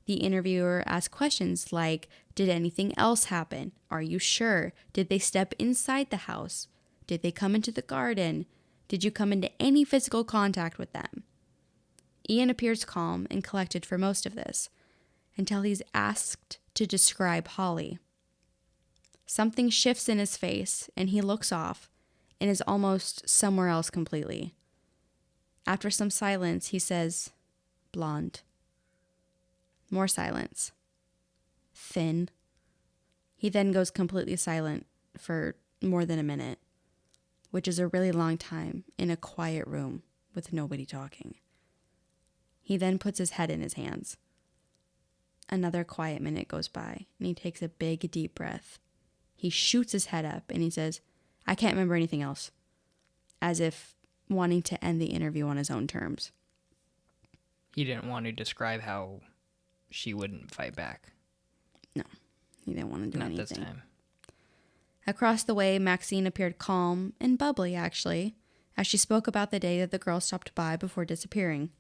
The interviewer asked questions like, did anything else happen? Are you sure? Did they step inside the house? Did they come into the garden? Did you come into any physical contact with them? Ian appears calm and collected for most of this, until he's asked to describe Holly. Something shifts in his face, and he looks off and is almost somewhere else completely. After some silence, he says, blonde. More silence. Thin. He then goes completely silent for more than a minute, which is a really long time in a quiet room with nobody talking. He then puts his head in his hands. Another quiet minute goes by, and he takes a big, deep breath. He shoots his head up, and he says, I can't remember anything else, as if wanting to end the interview on his own terms. He didn't want to describe how she wouldn't fight back. No, he didn't want to do Not anything. this time. Across the way, Maxine appeared calm and bubbly, actually, as she spoke about the day that the girl stopped by before disappearing.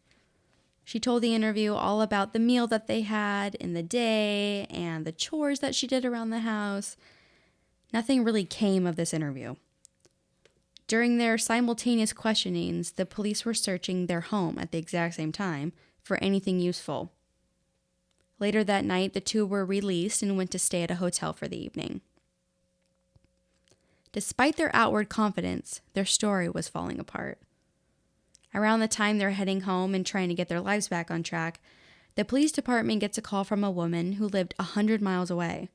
She told the interview all about the meal that they had in the day and the chores that she did around the house. Nothing really came of this interview. During their simultaneous questionings, the police were searching their home at the exact same time for anything useful. Later that night, the two were released and went to stay at a hotel for the evening. Despite their outward confidence, their story was falling apart. Around the time they're heading home and trying to get their lives back on track, the police department gets a call from a woman who lived 100 miles away.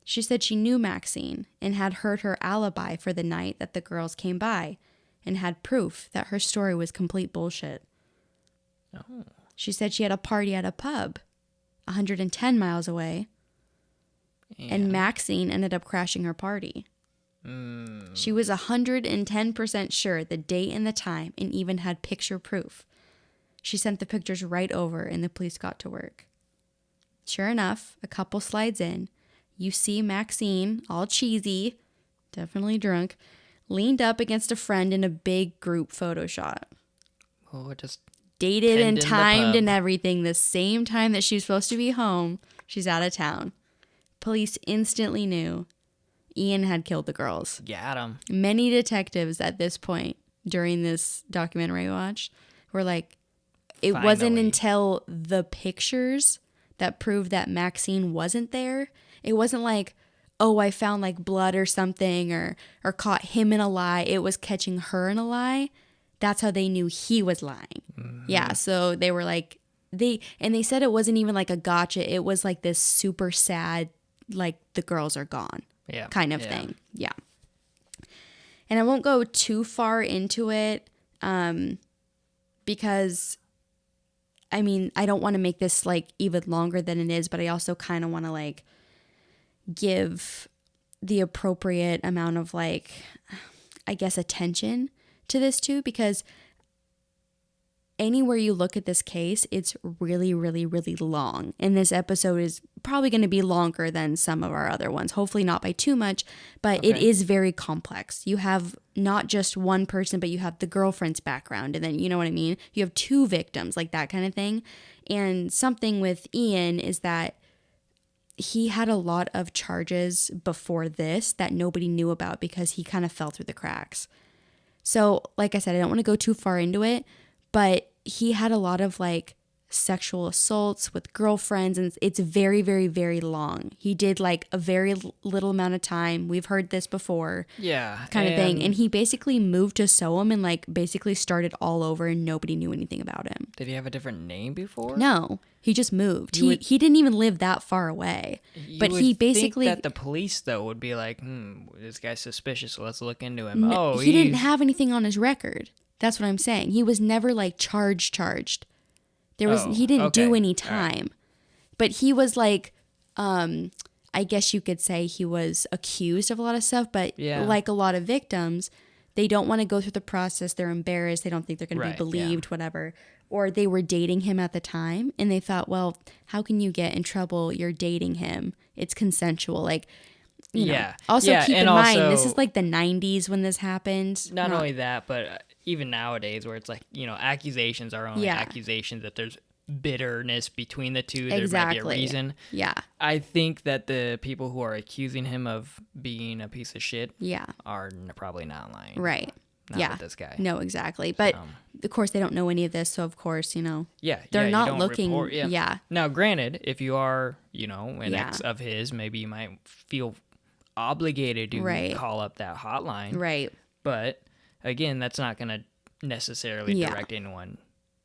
She said she knew Maxine and had heard her alibi for the night that the girls came by and had proof that her story was complete bullshit. Oh. She said she had a party at a pub 110 miles away, and Maxine ended up crashing her party. She was 110% sure the date and the time and even had picture proof. She sent the pictures right over and the police got to work. Sure enough, a couple slides in, you see Maxine, all cheesy, definitely drunk, leaned up against a friend in a big group photo shot. Oh, just dated penned and in the timed pub. and everything, the same time that she was supposed to be home, she's out of town. Police instantly knew Ian had killed the girls. got him. Many detectives at this point during this documentary watch were like, it wasn't Finally. until the pictures that proved that Maxine wasn't there. It wasn't like, oh, I found like blood or something or caught him in a lie. It was catching her in a lie. That's how they knew he was lying. Yeah, so they were like, they said it wasn't even like a gotcha. It was like this super sad, like the girls are gone Yeah. kind of thing. Yeah. And I won't go too far into it because, I mean, I don't want to make this like even longer than it is, but I also kind of want to like give the appropriate amount of like, I guess, attention to this too, because anywhere you look at this case, it's really, really, really long. And this episode is probably going to be longer than some of our other ones. Hopefully not by too much, but it is very complex. You have not just one person, but you have the girlfriend's background. And then, you know what I mean? You have two victims, like that kind of thing. And something with Ian is that he had a lot of charges before this that nobody knew about because he kind of fell through the cracks. So, like I said, I don't want to go too far into it, but he had a lot of like sexual assaults with girlfriends, and it's very, very, very long. He did like a very little amount of time. We've heard this before. Yeah. Kind of thing. And he basically moved to Soham and like basically started all over and nobody knew anything about him. Did he have a different name before? No, he just moved. He didn't even live that far away. But he basically think that the police though would be like, this guy's suspicious, so let's look into him. he didn't have anything on his record. That's what I'm saying. He was never like charged. He didn't do any time. But he was like I guess you could say he was accused of a lot of stuff, but like a lot of victims, they don't want to go through the process. They're embarrassed. They don't think they're going to be believed, whatever. Or they were dating him at the time and they thought, well, how can you get in trouble? You're dating him. It's consensual. Like, you know. Also, keep in mind, this is like the 90s when this happened. Not only that, but even nowadays where it's like, accusations are only accusations, that there's bitterness between the two. There might be a reason. Yeah. I think that the people who are accusing him of being a piece of shit are probably not lying. Right. Not with this guy. No, exactly. But of course they don't know any of this, so of course, they're not looking. Now, granted, if you are, an ex of his, maybe you might feel obligated to call up that hotline. Right. But again, that's not going to necessarily direct anyone,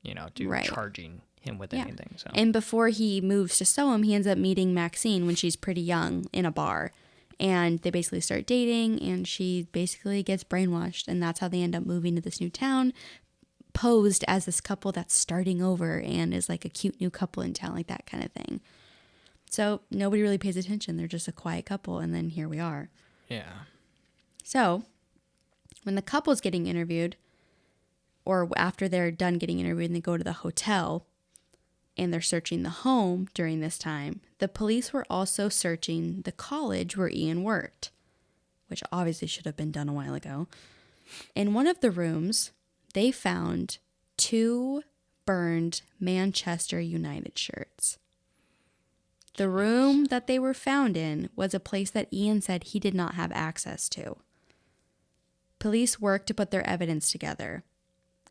to charging him with anything. So. And before he moves to Soham, he ends up meeting Maxine when she's pretty young in a bar. And they basically start dating, and she basically gets brainwashed. And that's how they end up moving to this new town, posed as this couple that's starting over and is like a cute new couple in town, like that kind of thing. So nobody really pays attention. They're just a quiet couple, and then here we are. Yeah. So when the couple's getting interviewed, or after they're done getting interviewed and they go to the hotel, and they're searching the home during this time, the police were also searching the college where Ian worked, which obviously should have been done a while ago. In one of the rooms, they found 2 burned Manchester United shirts. The room that they were found in was a place that Ian said he did not have access to. Police worked to put their evidence together,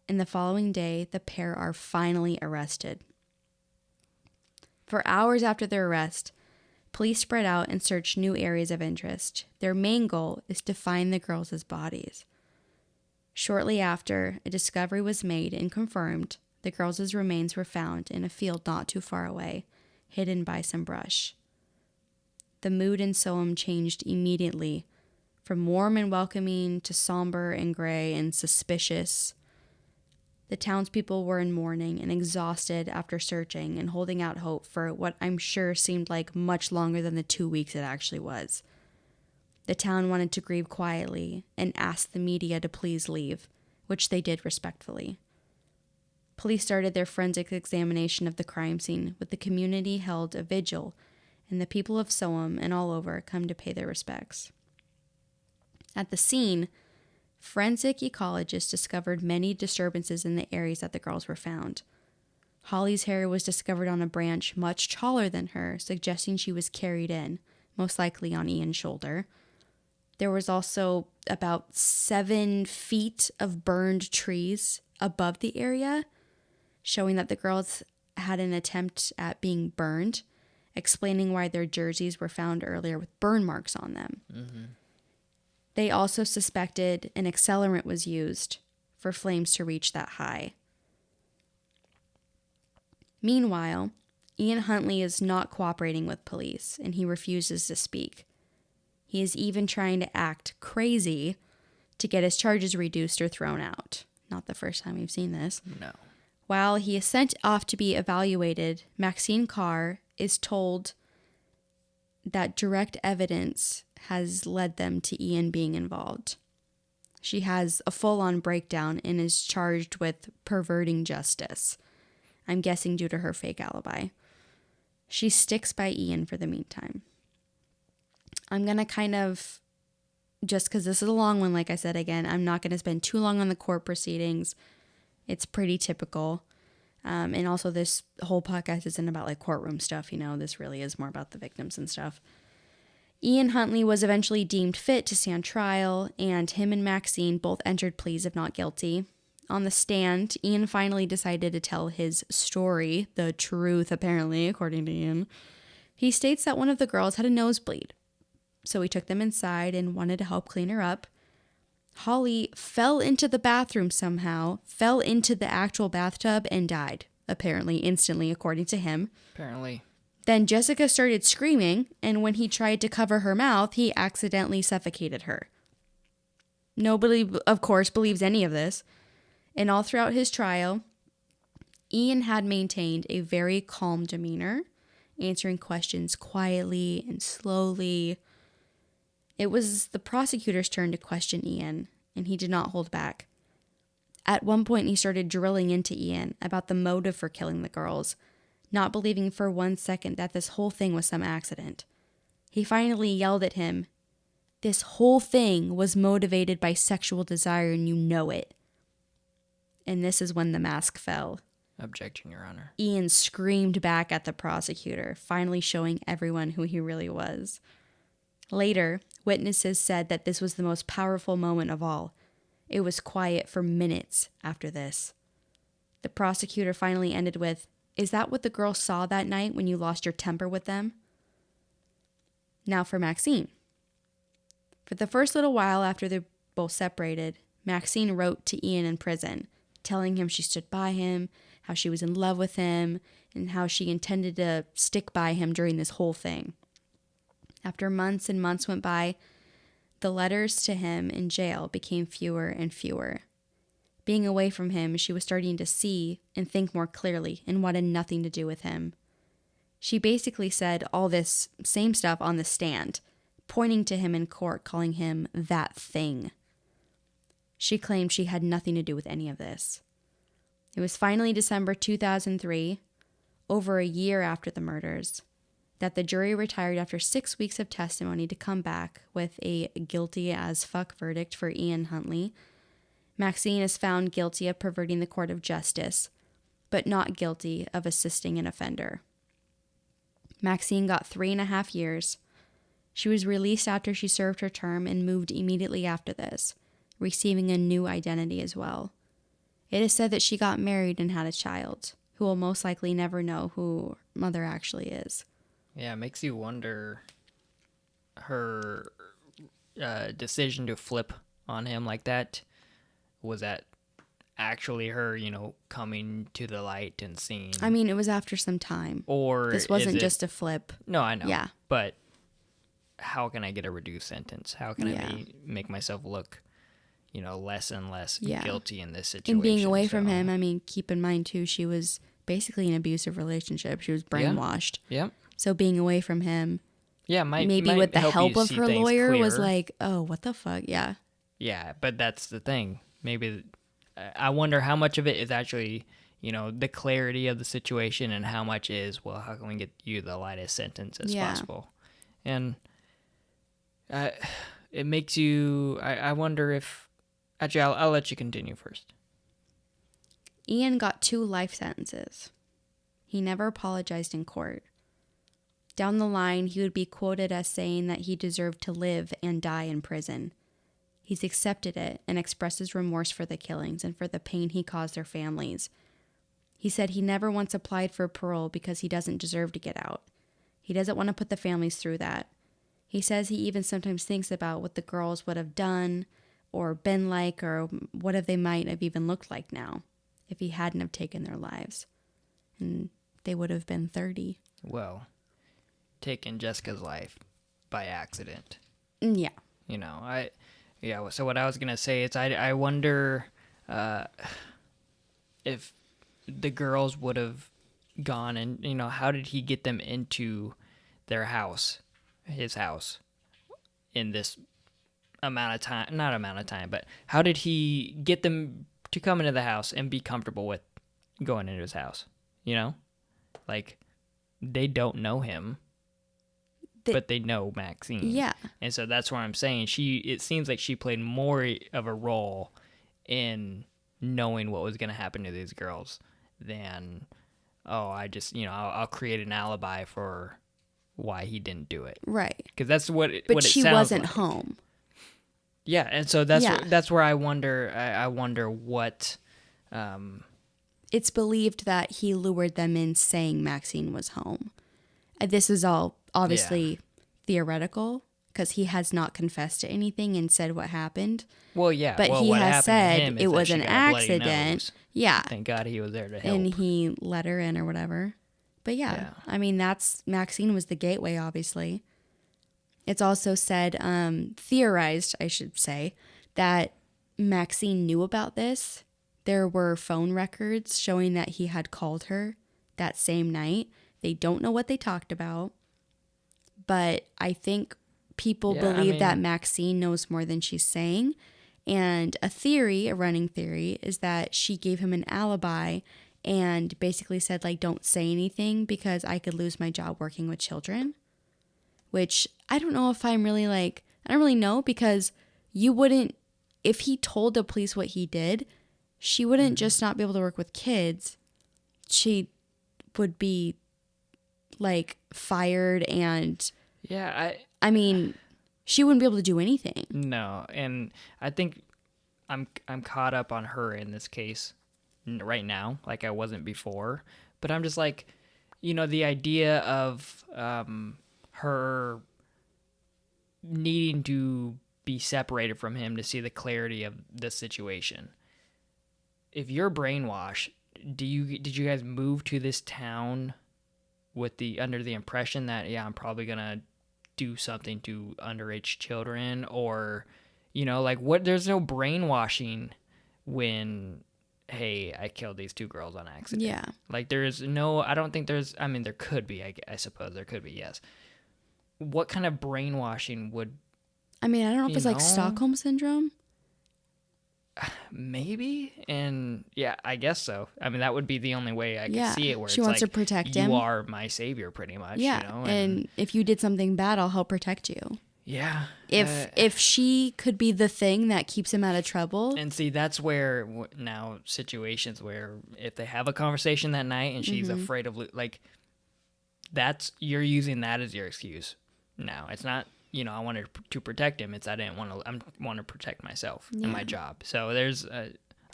and the following day, the pair are finally arrested. For hours after their arrest, police spread out and searched new areas of interest. Their main goal is to find the girls' bodies. Shortly after, a discovery was made and confirmed. The girls' remains were found in a field not too far away, hidden by some brush. The mood in Soham changed immediately, from warm and welcoming to somber and gray and suspicious. The townspeople were in mourning and exhausted after searching and holding out hope for what I'm sure seemed like much longer than the 2 weeks it actually was. The town wanted to grieve quietly and asked the media to please leave, which they did respectfully. Police started their forensic examination of the crime scene, with the community held a vigil, and the people of Soham and all over come to pay their respects. At the scene, forensic ecologists discovered many disturbances in the areas that the girls were found. Holly's hair was discovered on a branch much taller than her, suggesting she was carried in, most likely on Ian's shoulder. There was also about 7 feet of burned trees above the area, showing that the girls had an attempt at being burned, explaining why their jerseys were found earlier with burn marks on them. Mm-hmm. They also suspected an accelerant was used for flames to reach that high. Meanwhile, Ian Huntley is not cooperating with police, and he refuses to speak. He is even trying to act crazy to get his charges reduced or thrown out. Not the first time we've seen this. No. While he is sent off to be evaluated, Maxine Carr is told that direct evidence has led them to Ian being involved. She has a full-on breakdown and is charged with perverting justice. I'm guessing due to her fake alibi. She sticks by Ian for the meantime. I'm going to kind of, just because this is a long one, like I said again, I'm not going to spend too long on the court proceedings. It's pretty typical. And also this whole podcast isn't about like courtroom stuff, this really is more about the victims and stuff. Ian Huntley was eventually deemed fit to stand trial, and him and Maxine both entered pleas of not guilty. On the stand, Ian finally decided to tell his story, the truth apparently, according to Ian. He states that one of the girls had a nosebleed, so he took them inside and wanted to help clean her up. Holly fell into the bathroom somehow, fell into the actual bathtub, and died, apparently instantly, according to him. Apparently. Then Jessica started screaming, and when he tried to cover her mouth, he accidentally suffocated her. Nobody, of course, believes any of this. And all throughout his trial, Ian had maintained a very calm demeanor, answering questions quietly and slowly. It was the prosecutor's turn to question Ian, and he did not hold back. At one point, he started drilling into Ian about the motive for killing the girls, not believing for 1 second that this whole thing was some accident. He finally yelled at him, "This whole thing was motivated by sexual desire, and you know it." And this is when the mask fell. Objection, Your Honor. Ian screamed back at the prosecutor, finally showing everyone who he really was. Later, witnesses said that this was the most powerful moment of all. It was quiet for minutes after this. The prosecutor finally ended with, "Is that what the girls saw that night when you lost your temper with them?" Now for Maxine. For the first little while after they both separated, Maxine wrote to Ian in prison, telling him she stood by him, how she was in love with him, and how she intended to stick by him during this whole thing. After months and months went by, the letters to him in jail became fewer and fewer. Being away from him, she was starting to see and think more clearly and wanted nothing to do with him. She basically said all this same stuff on the stand, pointing to him in court, calling him that thing. She claimed she had nothing to do with any of this. It was finally December 2003, over a year after the murders, that the jury retired after 6 weeks of testimony to come back with a guilty as fuck verdict for Ian Huntley. Maxine is found guilty of perverting the court of justice, but not guilty of assisting an offender. Maxine got 3.5 years. She was released after she served her term and moved immediately after this, receiving a new identity as well. It is said that she got married and had a child, who will most likely never know who her mother actually is. Yeah, it makes you wonder her decision to flip on him like that. Was that actually her, coming to the light and seeing? I mean, it was after some time. Or this wasn't just a flip. No, I know. Yeah. But how can I get a reduced sentence? How can I make myself look, less and less guilty in this situation? And being away from him, I mean, keep in mind, too, she was basically in an abusive relationship. She was brainwashed. Yeah. So being away from him, maybe with the help of her lawyer clearer. Was like, oh, what the fuck? Yeah. Yeah, but that's the thing. Maybe I wonder how much of it is actually, the clarity of the situation and how much is, well, how can we get you the lightest sentence as possible? And it makes you, I wonder if, actually, I'll let you continue first. Ian got 2 life sentences. He never apologized in court. Down the line, he would be quoted as saying that he deserved to live and die in prison. He's accepted it and expresses remorse for the killings and for the pain he caused their families. He said he never once applied for parole because he doesn't deserve to get out. He doesn't want to put the families through that. He says he even sometimes thinks about what the girls would have done or been like or what if they might have even looked like now if he hadn't have taken their lives. And they would have been 30. Well, taken Jessica's life by accident. Yeah. So what I was going to say is I wonder if the girls would have gone and, how did he get them into their house, his house, in this amount of time, not amount of time, but how did he get them to come into the house and be comfortable with going into his house? Like they don't know him. But they know Maxine. Yeah. And so that's why I'm saying it seems like she played more of a role in knowing what was going to happen to these girls than, I just, I'll create an alibi for why he didn't do it. Right. Because that's what it But she wasn't like. home. Yeah. And so that's where I wonder what It's believed that he lured them in saying Maxine was home. This is all obviously theoretical because he has not confessed to anything and said what happened. Well, yeah. But well, he what has happened to said him is it that was she an got a bloody accident. nose. Yeah. Thank God he was there to help. And he let her in or whatever. But yeah, I mean, Maxine was the gateway, obviously. It's also said, theorized, I should say, that Maxine knew about this. There were phone records showing that he had called her that same night. They don't know what they talked about, but I think people believe that Maxine knows more than she's saying. And a running theory, is that she gave him an alibi and basically said, like, don't say anything because I could lose my job working with children. Which I don't know if I'm really I don't really know, because you wouldn't, if he told the police what he did, she wouldn't just not be able to work with kids. She would be fired, and I mean, she wouldn't be able to do anything. No, and I think I'm caught up on her in this case right now, like I wasn't before. But I'm just the idea of her needing to be separated from him to see the clarity of the situation. If you're brainwashed, did you guys move to this town with under the impression that I'm probably gonna do something to underage children, or what? There's no brainwashing when, hey, I killed these 2 girls on accident. Yeah. There's no, I don't think there's, I mean, there could be, I suppose there could be, yes. What kind of brainwashing would, I mean, I don't know if it's Stockholm Syndrome. Maybe, and yeah, I guess so. I mean, that would be the only way I could see it, where she wants to protect him. You are my savior, pretty much. Yeah, and if you did something bad, I'll help protect you. Yeah. If she could be the thing that keeps him out of trouble. And see, that's where now situations where if they have a conversation that night and she's afraid of you're using that as your excuse. Now it's not. I wanted to protect him. It's I want to protect myself and my job. So there's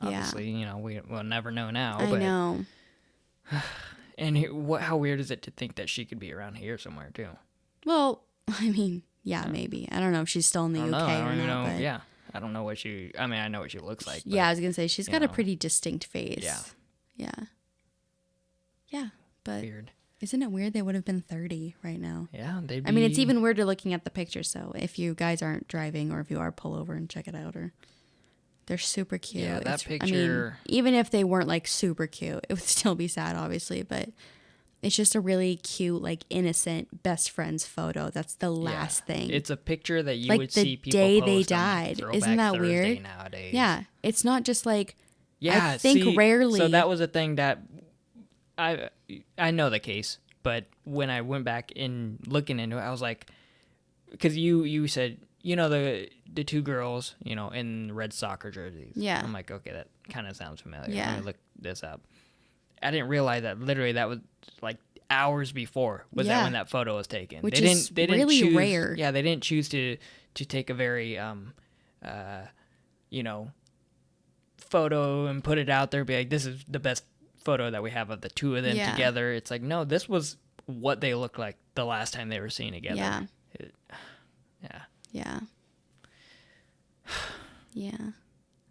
obviously, we'll never know now. I know. And how weird is it to think that she could be around here somewhere too? Well, I mean, maybe. I don't know if she's still in the UK I don't or even not. know. But Yeah, I don't know what she. I mean, I know what she looks like. Yeah, I was gonna say she's got a pretty distinct face. Yeah. Yeah, but weird. Isn't it weird they would have been 30 right now? Yeah, they'd be... I mean, it's even weirder looking at the picture, so if you guys aren't driving, or if you are, pull over and check it out. Or they're super cute. Yeah, that picture... I mean, even if they weren't, super cute, it would still be sad, obviously, but it's just a really cute, innocent best friends photo. That's the last thing. It's a picture that you would see people day post they on, died. Throwback Isn't that Thursday weird? Nowadays. Yeah, it's not just I think see, rarely... So that was a thing that... I know the case, but when I went back in looking into it, I was like, because you said, the 2 girls, in red soccer jerseys. Yeah. I'm like, okay, that kind of sounds familiar. Yeah. Let me look this up. I didn't realize that literally that was hours before that when that photo was taken. Which they is didn't really choose, rare. Yeah, they didn't choose to take a very photo and put it out there, be like, this is the best photo that we have of the 2 of them together. It's like, no, this was what they looked like the last time they were seen together. Yeah. Yeah. Yeah.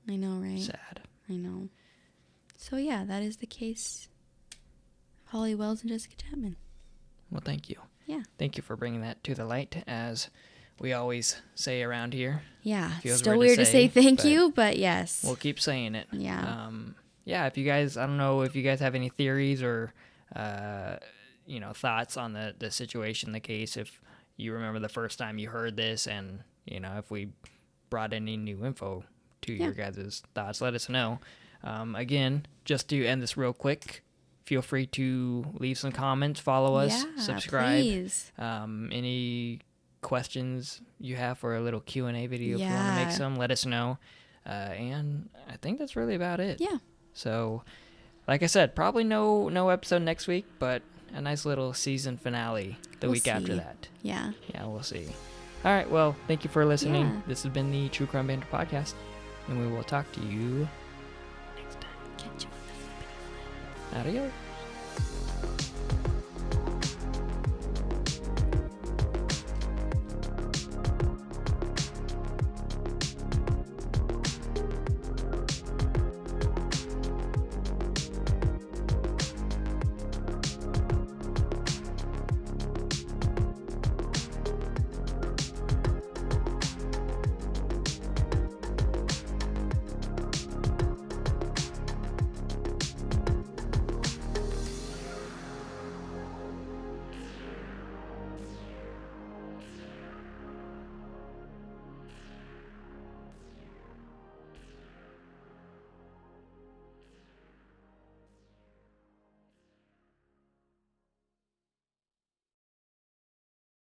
I know, right? Sad. I know. So yeah, that is the case of Holly Wells and Jessica Chapman. Well, thank you. Yeah. Thank you for bringing that to the light, as we always say around here. Yeah. Feels Still weird to say thank you, but yes. We'll keep saying it. Yeah. Yeah, if you guys, I don't know if you guys have any theories or, thoughts on the situation, the case, if you remember the first time you heard this, and, if we brought any new info to your guys' thoughts, let us know. Again, just to end this real quick, feel free to leave some comments, follow us, subscribe. Please. Any questions you have for a little Q&A video, if you want to make some, let us know. And I think that's really about it. Yeah. So, like I said, probably no episode next week, but a nice little season finale the week after that. Yeah. Yeah, we'll see. All right, well, thank you for listening. Yeah. This has been the True Crime Banter podcast, and we will talk to you next time. Adios.